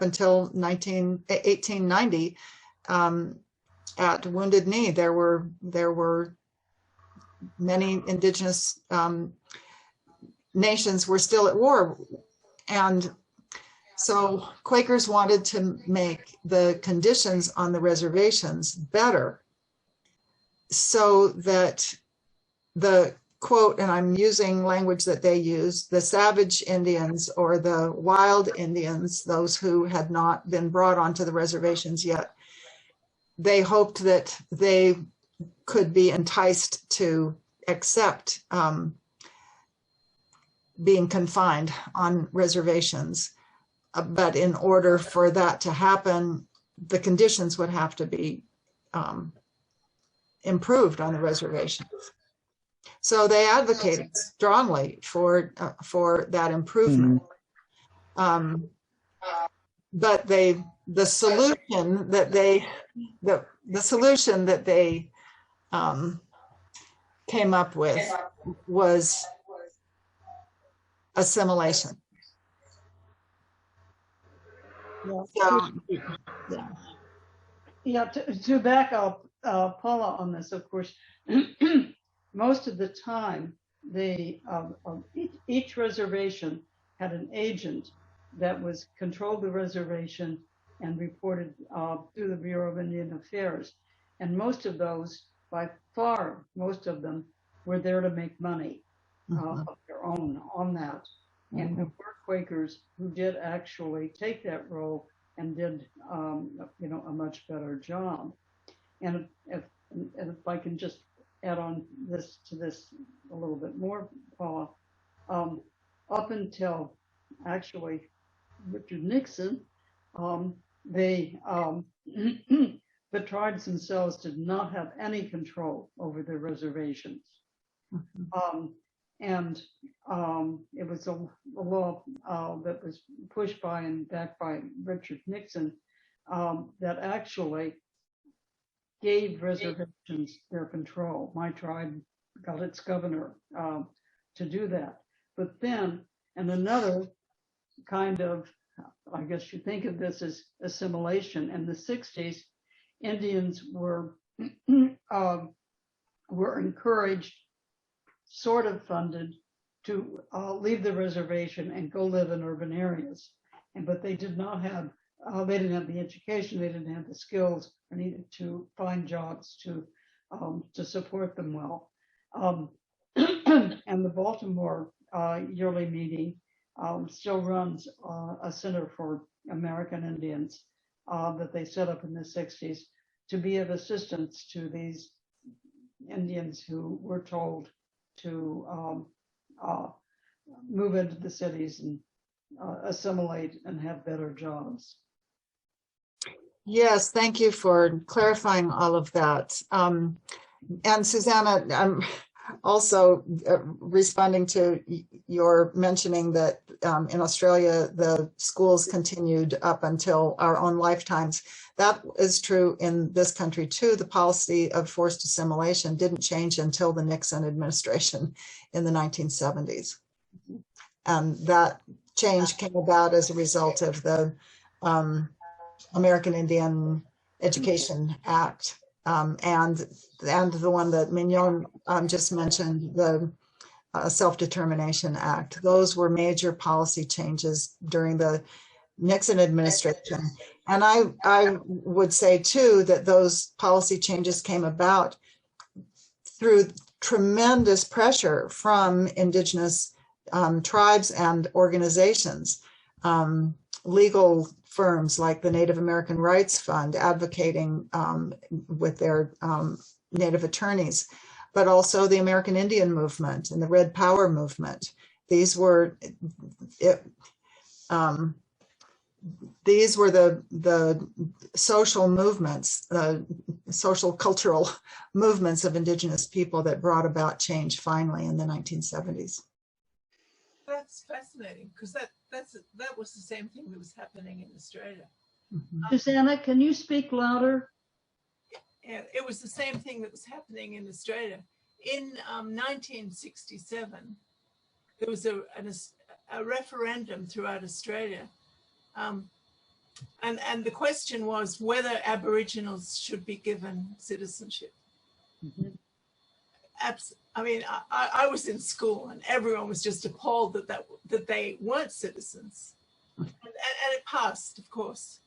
until 1890, at Wounded Knee, there were many indigenous nations were still at war, and so Quakers wanted to make the conditions on the reservations better, so that the quote, and I'm using language that they use, the savage Indians or the wild Indians, those who had not been brought onto the reservations yet, they hoped that they could be enticed to accept being confined on reservations. But in order for that to happen, the conditions would have to be improved on the reservations. So they advocated strongly for that improvement. But the solution that they came up with was assimilation. To back up Paula on this, of course, most of the time, each reservation had an agent that was controlled the reservation and reported through the Bureau of Indian Affairs. And most of those, by far, most of them were there to make money of their own on that. And there were Quakers who did actually take that role and did, a much better job. And if I can just add on to this a little bit more, Paula, up until actually Richard Nixon, the tribes themselves did not have any control over their reservations. And it was a law that was pushed by and backed by Richard Nixon that actually gave reservations their control. My tribe got its governor to do that. But then, and another kind of, I guess you think of this as assimilation, in the 60s, Indians were encouraged, sort of funded, to leave the reservation and go live in urban areas. But they did not have, they didn't have the education, they didn't have the skills, or needed to find jobs to support them well. And the Baltimore yearly meeting still runs a Center for American Indians that they set up in the 60s to be of assistance to these Indians who were told to move into the cities and assimilate and have better jobs. Yes, thank you for clarifying all of that. And Susanna, also responding to your mentioning that in Australia, the schools continued up until our own lifetimes. That is true in this country too. The policy of forced assimilation didn't change until the Nixon administration in the 1970s. And that change came about as a result of the American Indian Education Act, and the one that Mignon just mentioned, the Self-Determination Act. Those were major policy changes during the Nixon administration. And I would say too that those policy changes came about through tremendous pressure from indigenous tribes and organizations, legal firms like the Native American Rights Fund advocating with their Native attorneys, but also the American Indian movement and the Red Power movement. These were the social movements, social cultural movements of indigenous people that brought about change finally in the 1970s. That's fascinating, because that was the same thing that was happening in Australia. Mm-hmm. Susanna, can you speak louder? Yeah, it was the same thing that was happening in Australia. In 1967, there was a referendum throughout Australia, and the question was whether Aboriginals should be given citizenship. Mm-hmm. I mean, I was in school and everyone was just appalled that they weren't citizens, and it passed, of course.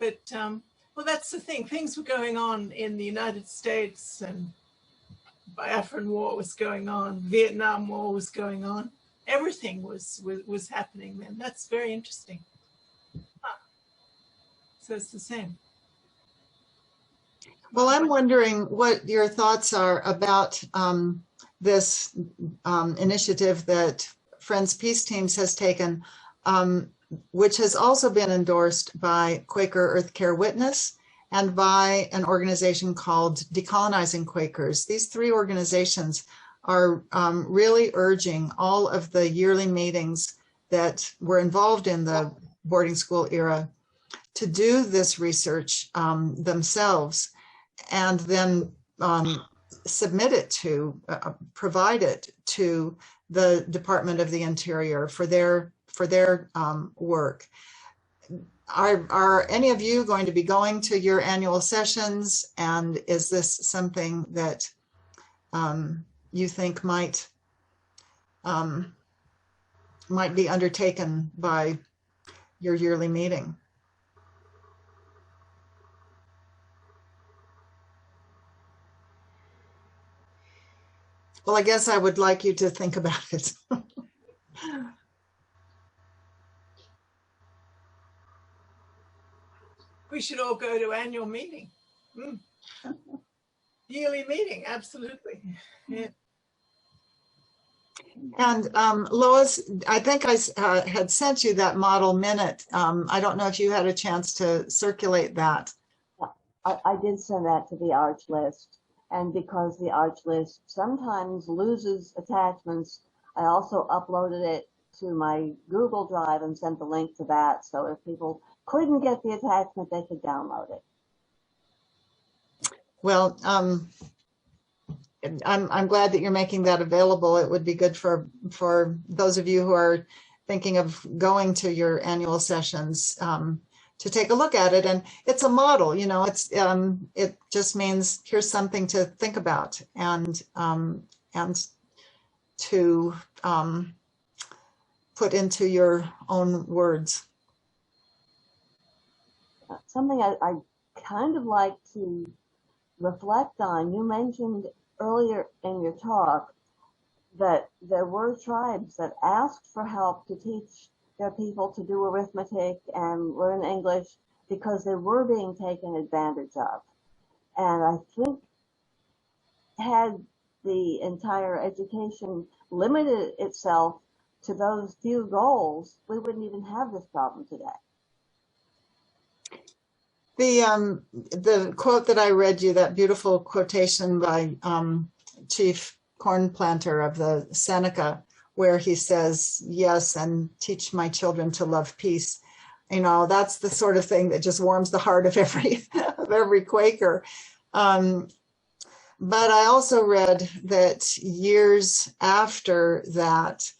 But well, that's the thing. Things were going on in the United States, and Biafran War was going on, Vietnam War was going on. Everything was happening then. That's very interesting. Huh. So it's the same. Well, I'm wondering what your thoughts are about this initiative that Friends Peace Teams has taken, which has also been endorsed by Quaker Earth Care Witness and by an organization called Decolonizing Quakers. These three organizations are really urging all of the yearly meetings that were involved in the boarding school era to do this research themselves, and then submit it to, provide it to the Department of the Interior for their work. Are any of you going to be going to your annual sessions? And is this something that you think might be undertaken by your yearly meeting? Well, I guess I would like you to think about it. We should all go to annual meeting. Yearly meeting, absolutely. Yeah. And Lois, I think I had sent you that model minute. I don't know if you had a chance to circulate that. I did send that to the Arch list. And because the Arch list sometimes loses attachments, I also uploaded it to my Google Drive and sent the link to that. So if people couldn't get the attachment, they could download it. Well, I'm glad that you're making that available. It would be good for those of you who are thinking of going to your annual sessions to take a look at it. And it's a model, you know, it just means here's something to think about and to put into your own words. Something I kind of like to reflect on. You mentioned earlier in your talk that there were tribes that asked for help to teach their people to do arithmetic and learn English because they were being taken advantage of. And I think had the entire education limited itself to those few goals, we wouldn't even have this problem today. The quote that I read you, that beautiful quotation by Chief corn planter of the Seneca, where he says, yes, and teach my children to love peace. You know, that's the sort of thing that just warms the heart of every Quaker. But I also read that years after that,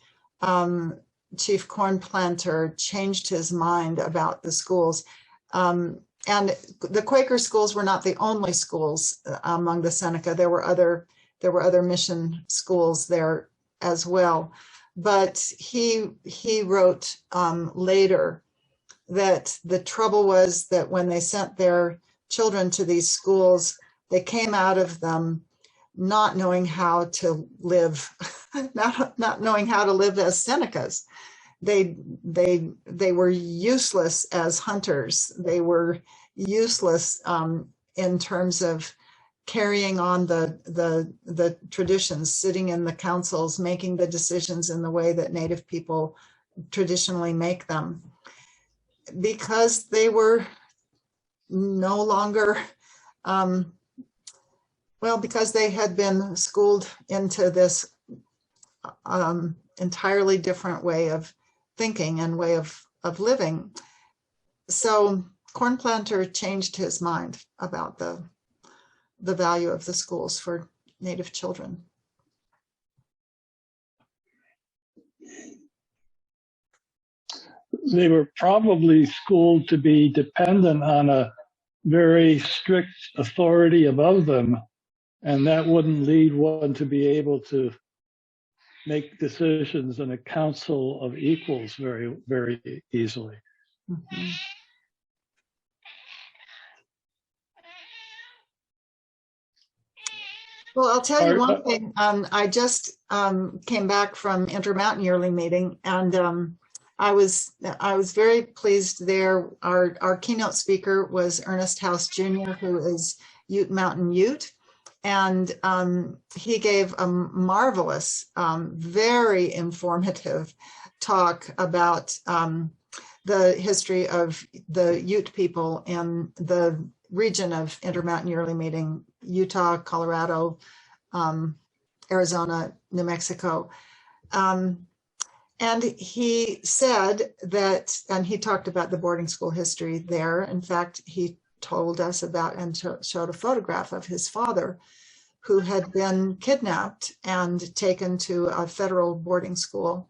Chief Corn Planter changed his mind about the schools. And the Quaker schools were not the only schools among the Seneca. There were other mission schools there as well. But he wrote later that the trouble was that when they sent their children to these schools, they came out of them not knowing how to live, not knowing how to live as Senecas. They were useless as hunters. They were useless in terms of carrying on the traditions, sitting in the councils, making the decisions in the way that Native people traditionally make them, because they were no longer, well, because they had been schooled into this entirely different way of thinking and way of living. So Corn Planter changed his mind about the value of the schools for Native children. They were probably schooled to be dependent on a very strict authority above them, and that wouldn't lead one to be able to make decisions in a council of equals very, very easily. Mm-hmm. Well, I'll tell you one thing. I just came back from Intermountain Yearly Meeting, and I was very pleased there. Our keynote speaker was Ernest House Jr., who is Ute Mountain Ute, and he gave a marvelous, very informative talk about the history of the Ute people in the region of Intermountain Yearly Meeting, Utah, Colorado, Arizona, New Mexico. And he said that, and he talked about the boarding school history there. In fact, he told us about and showed a photograph of his father, who had been kidnapped and taken to a federal boarding school,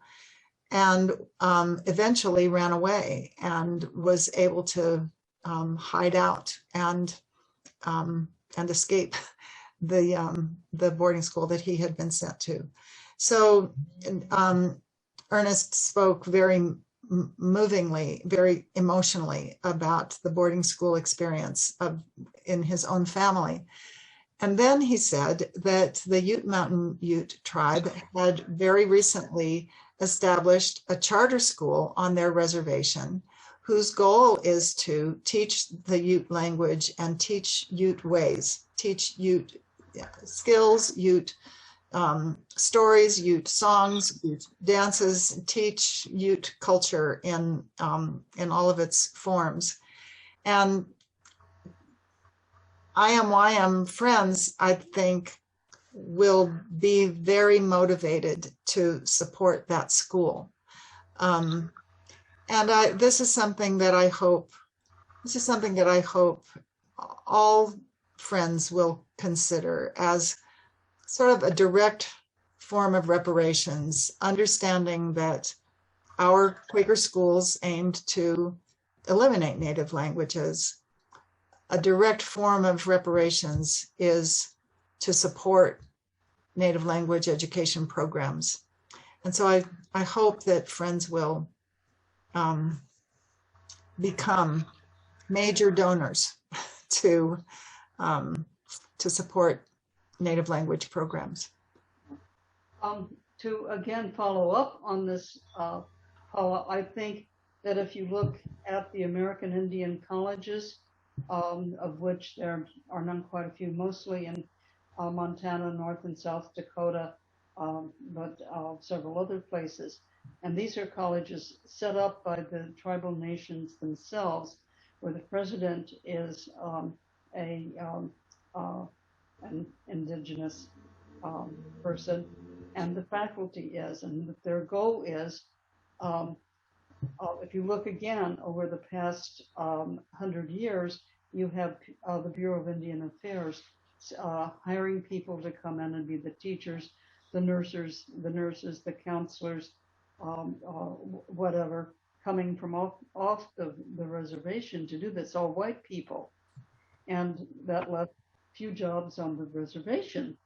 and eventually ran away and was able to hide out and escape the boarding school that he had been sent to. So Ernest spoke very movingly, very emotionally about the boarding school experience in his own family. And then he said that the Ute Mountain Ute tribe had very recently established a charter school on their reservation, whose goal is to teach the Ute language and teach Ute ways, teach Ute skills, Ute stories, Ute songs, Ute dances, teach Ute culture in all of its forms. And IMYM friends, I think, will be very motivated to support that school. And this is something that I hope all friends will consider as sort of a direct form of reparations, understanding that our Quaker schools aimed to eliminate Native languages. A direct form of reparations is to support Native language education programs. And so I hope that friends will become major donors to support Native language programs. To again follow up on this, Paula, I think that if you look at the American Indian colleges, of which there are not quite a few, mostly in Montana, North and South Dakota, but several other places. And these are colleges set up by the tribal nations themselves, where the president is an indigenous person, and the faculty is, and their goal is, if you look again over the past 100 years, you have the Bureau of Indian Affairs hiring people to come in and be the teachers, the nurses, the counselors, whatever, coming from off the reservation to do this, all white people. And that left few jobs on the reservation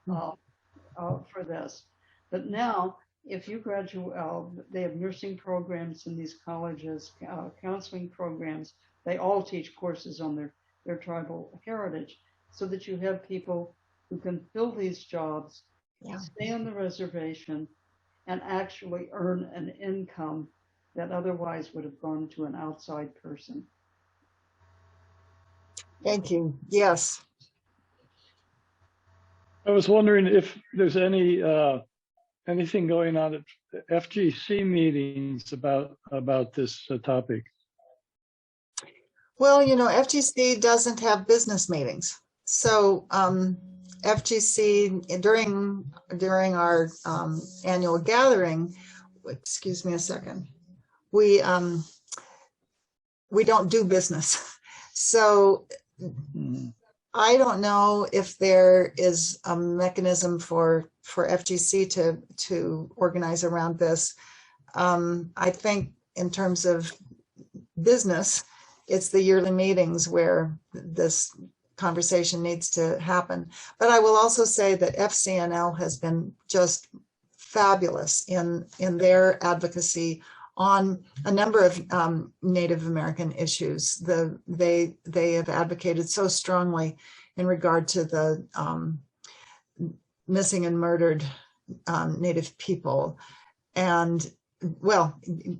for this. But now, if you graduate, they have nursing programs in these colleges, counseling programs. They all teach courses on their tribal heritage, so that you have people who can fill these jobs, stay on the reservation, and actually earn an income that otherwise would have gone to an outside person. Thank you. Yes. I was wondering if there's any anything going on at FGC meetings about this topic. Well, you know, FGC doesn't have business meetings. So FGC, during our annual gathering, excuse me a second, we don't do business. So I don't know if there is a mechanism for FGC to organize around this. I think in terms of business, it's the yearly meetings where this conversation needs to happen. But I will also say that FCNL has been just fabulous in their advocacy on a number of Native American issues. They have advocated so strongly in regard to the missing and murdered Native people. And well,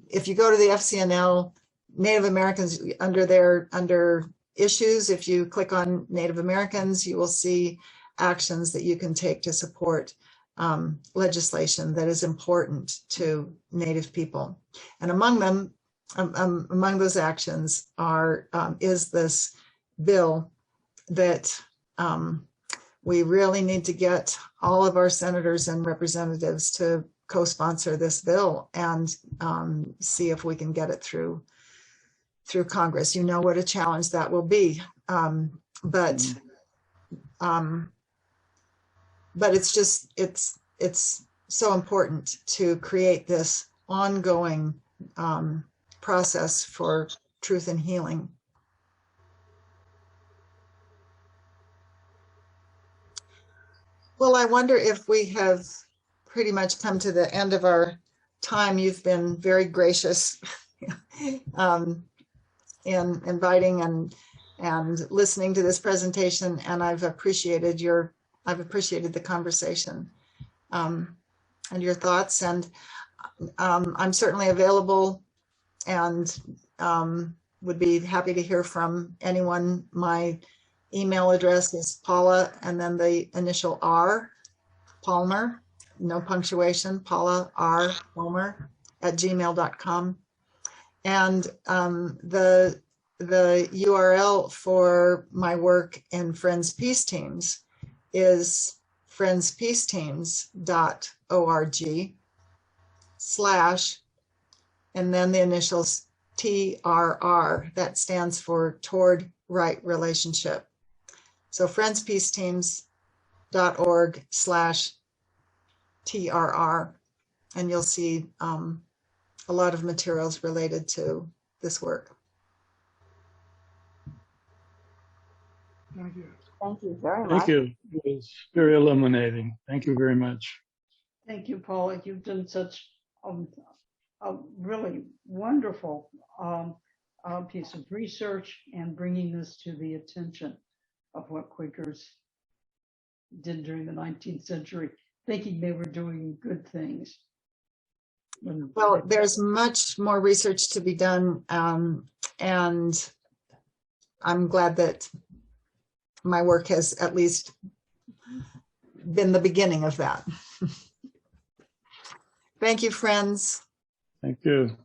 if you go to the FCNL Native Americans under issues, if you click on Native Americans, you will see actions that you can take to support legislation that is important to Native people. And among them, among those actions is this bill that we really need to get all of our senators and representatives to co-sponsor this bill and see if we can get it through Congress. You know what a challenge that will be, but it's so important to create this ongoing process for truth and healing. Well, I wonder if we have pretty much come to the end of our time. You've been very gracious in inviting and listening to this presentation, and I've appreciated the conversation and your thoughts, and I'm certainly available and would be happy to hear from anyone. My email address is Paula and then the initial R, Palmer, no punctuation, Paula R. Palmer @gmail.com. And the URL for my work in Friends Peace Teams is friendspeaceteams.org/ and then the initials TRR. That stands for Toward Right Relationship. So friendspeaceteams.org/TRR, and you'll see a lot of materials related to this work. Thank you. Thank you very much. Thank you. It was very illuminating. Thank you very much. Thank you, Paula. You've done such a really wonderful piece of research and bringing this to the attention of what Quakers did during the 19th century, thinking they were doing good things. Well, there's much more research to be done, and I'm glad that my work has at least been the beginning of that. Thank you, friends. Thank you.